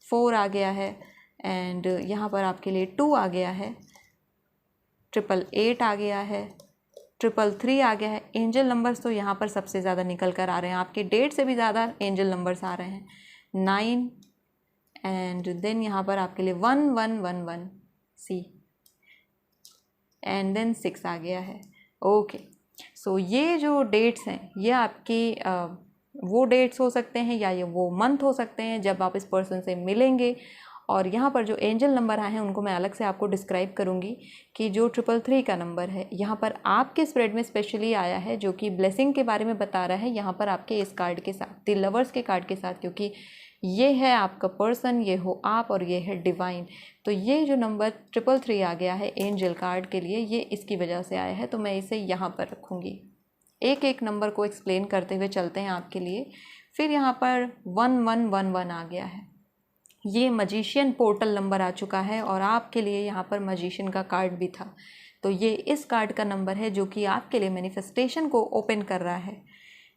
4 आ गया है एंड यहाँ पर आपके लिए 2 आ गया है, 888 आ गया है, 333 आ गया है। एंजल नंबर्स तो यहाँ पर सबसे ज़्यादा निकल कर आ रहे हैं, आपके डेट से भी ज़्यादा एंजल नंबर्स आ रहे हैं। 9 एंड देन यहाँ पर आपके लिए 1111 C एंड देन 6 आ गया है। ओके, सो ये जो डेट्स हैं ये आपकी वो डेट्स हो सकते हैं या ये वो मंथ हो सकते हैं जब आप इस पर्सन से मिलेंगे। और यहाँ पर जो एंजल नंबर आए हैं उनको मैं अलग से आपको डिस्क्राइब करूँगी कि जो 333 का नंबर है यहाँ पर आपके स्प्रेड में स्पेशली आया है, जो कि ब्लेसिंग के बारे में बता रहा है यहाँ पर आपके इस कार्ड के साथ, द लवर्स के कार्ड के साथ, क्योंकि ये है आपका पर्सन, ये हो आप और ये है डिवाइन। तो ये जो नंबर 333 आ गया है एंजल कार्ड के लिए, ये इसकी वजह से आया है, तो मैं इसे यहाँ पर रखूँगी। एक एक नंबर को एक्सप्लेन करते हुए चलते हैं आपके लिए। फिर यहाँ पर 1111 आ गया है, ये मजिशियन पोर्टल नंबर आ चुका है और आपके लिए यहाँ पर मजिशियन का कार्ड भी था। तो ये इस कार्ड का नंबर है जो कि आपके लिए मैनिफेस्टेशन को ओपन कर रहा है।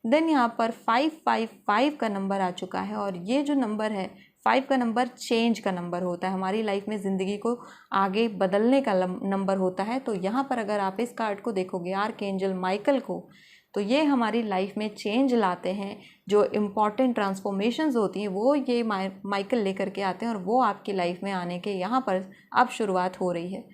देन यहाँ पर 555 का नंबर आ चुका है और ये जो नंबर है 5 का नंबर चेंज का नंबर होता है, हमारी लाइफ में ज़िंदगी को आगे बदलने का नंबर होता है। तो यहाँ पर अगर आप इस कार्ड को देखोगे आर्कएंजल माइकल को, तो ये हमारी लाइफ में चेंज लाते हैं, जो इम्पॉर्टेंट ट्रांसफॉर्मेशंस होती हैं वो ये माइकल लेकर के आते हैं और वो आपकी लाइफ में आने के यहाँ पर अब शुरुआत हो रही है।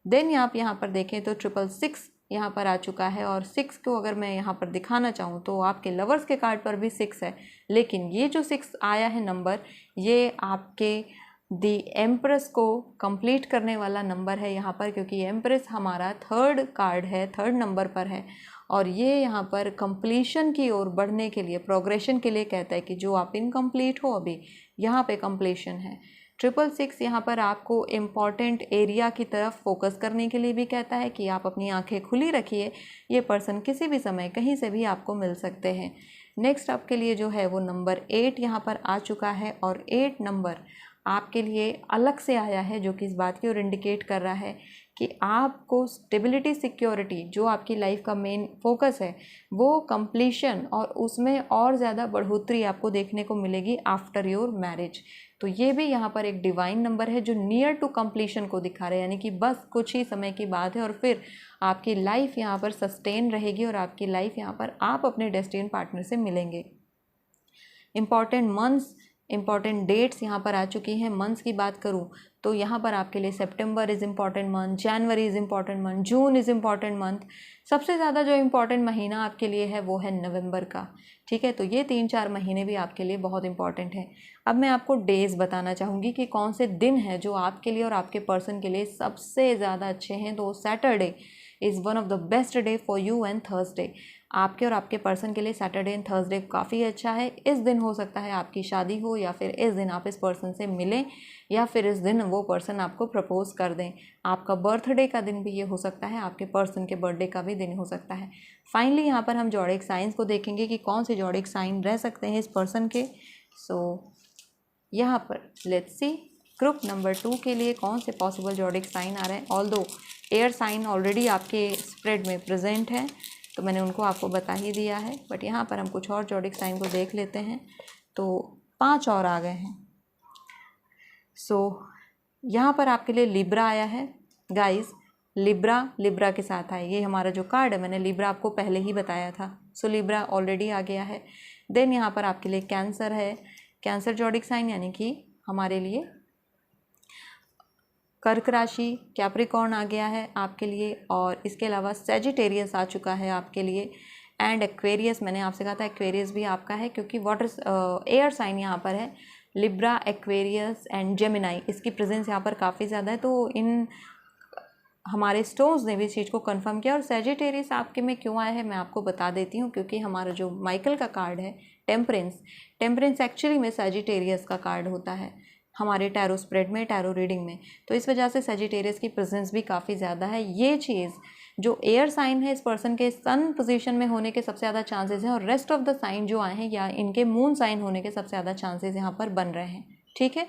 देन आप यहाँ पर देखें तो 666 यहाँ पर आ चुका है और 6 को अगर मैं यहाँ पर दिखाना चाहूँ तो आपके लवर्स के कार्ड पर भी 6 है, लेकिन ये जो 6 आया है नंबर, ये आपके दी एम्प्रेस को कंप्लीट करने वाला नंबर है यहाँ पर, क्योंकि एम्प्रेस हमारा थर्ड कार्ड है, थर्ड नंबर पर है और ये यहाँ पर कंप्लीशन की ओर बढ़ने के लिए, प्रोग्रेशन के लिए कहता है कि जो आप इनकम्प्लीट हो अभी, यहाँ पे कंप्लीशन है। 666 यहाँ पर आपको इम्पॉर्टेंट एरिया की तरफ फोकस करने के लिए भी कहता है कि आप अपनी आंखें खुली रखिए, ये पर्सन किसी भी समय कहीं से भी आपको मिल सकते हैं। नेक्स्ट आपके लिए जो है वो नंबर 8 यहाँ पर आ चुका है और 8 नंबर आपके लिए अलग से आया है, जो कि इस बात की ओर इंडिकेट कर रहा है कि आपको स्टेबिलिटी, सिक्योरिटी, जो आपकी लाइफ का मेन फोकस है वो कंप्लीशन और उसमें और ज़्यादा बढ़ोतरी आपको देखने को मिलेगी आफ्टर योर मैरिज। तो ये भी यहाँ पर एक डिवाइन नंबर है जो नियर टू कंप्लीशन को दिखा रहा है, यानी कि बस कुछ ही समय की बात है और फिर आपकी लाइफ यहाँ पर सस्टेन रहेगी और आपकी लाइफ यहाँ पर आप अपने डेस्टिनी पार्टनर से मिलेंगे। इम्पॉर्टेंट मंथ्स, इम्पॉर्टेंट डेट्स यहाँ पर आ चुकी हैं। मंथ्स की बात करूँ तो यहाँ पर आपके लिए September is important month, January is important month, June is important month. सबसे ज़्यादा जो इम्पॉर्टेंट महीना आपके लिए है वो है नवंबर का। ठीक है, तो ये 3-4 महीने भी आपके लिए बहुत इंपॉर्टेंट है। अब मैं आपको डेज़ बताना चाहूँगी कि कौन से दिन हैं जो आपके लिए और आपके पर्सन के लिए सबसे ज़्यादा अच्छे हैं। तो Saturday is one of the best day for you and Thursday. आपके और आपके पर्सन के लिए सैटरडे एंड थर्सडे काफ़ी अच्छा है। इस दिन हो सकता है आपकी शादी हो या फिर इस दिन आप इस पर्सन से मिलें या फिर इस दिन वो पर्सन आपको प्रपोज कर दें। आपका बर्थडे का दिन भी ये हो सकता है, आपके पर्सन के बर्थडे का भी दिन हो सकता है। फाइनली यहाँ पर हम जॉडिक साइंस को देखेंगे कि कौन से जॉडिक साइन रह सकते हैं इस पर्सन के। सो यहाँ पर लेट्स सी ग्रुप नंबर 2 के लिए कौन से पॉसिबल जॉडिक साइन आ रहे हैं। ऑल्दो एयर साइन ऑलरेडी आपके स्प्रेड में प्रेजेंट है तो मैंने उनको आपको बता ही दिया है, बट यहाँ पर हम कुछ और जॉडिक साइन को देख लेते हैं। तो 5 और आ गए हैं। सो यहाँ पर आपके लिए लिब्रा आया है गाइस। लिब्रा के साथ आए, ये हमारा जो कार्ड है, मैंने लिब्रा आपको पहले ही बताया था। सो लिब्रा ऑलरेडी आ गया है। देन यहाँ पर आपके लिए कैंसर है, कैंसर जॉडिक साइन, यानी कि हमारे लिए कर्क राशि, कैप्रिकॉर्न आ गया है आपके लिए। और इसके अलावा सेजिटेरियस आ चुका है आपके लिए एंड एक्वेरियस। मैंने आपसे कहा था एक्वेरियस भी आपका है क्योंकि वाटर एयर साइन यहाँ पर है। लिब्रा, एक्वेरियस एंड जेमिनाई, इसकी प्रेजेंस यहाँ पर काफ़ी ज़्यादा है। तो इन हमारे स्टोन्स ने भी इस चीज़ को कंफर्म किया। और सेजिटेरियस आपके में क्यों आया है मैं आपको बता देती हूँ, क्योंकि हमारा जो माइकल का कार्ड है टेम्परेंस एक्चुअली में सेजिटेरियस का कार्ड होता है हमारे टैरो स्प्रेड में, टैरो रीडिंग में। तो इस वजह से सेजिटेरियस की प्रेजेंस भी काफ़ी ज़्यादा है। ये चीज़ जो एयर साइन है इस पर्सन के सन पोजीशन में होने के सबसे ज़्यादा चांसेस हैं और रेस्ट ऑफ द साइन जो आए हैं या इनके मून साइन होने के सबसे ज़्यादा चांसेस यहाँ पर बन रहे हैं। ठीक है,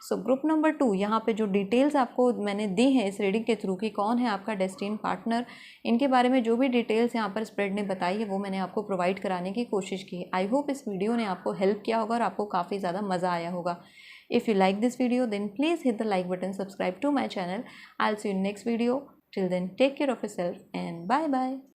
सो ग्रुप नंबर 2 यहाँ पे जो डिटेल्स आपको मैंने दी हैं इस रीडिंग के थ्रू कि कौन है आपका डेस्टिनी पार्टनर, इनके बारे में जो भी डिटेल्स यहाँ पर स्प्रेड ने बताई है वो मैंने आपको प्रोवाइड कराने की कोशिश की। आई होप इस वीडियो ने आपको हेल्प किया होगा और आपको काफ़ी ज़्यादा मज़ा आया होगा। If you like this video, then please hit the like button, subscribe to my channel. I'll see you in next video. Till then, take care of yourself and bye bye.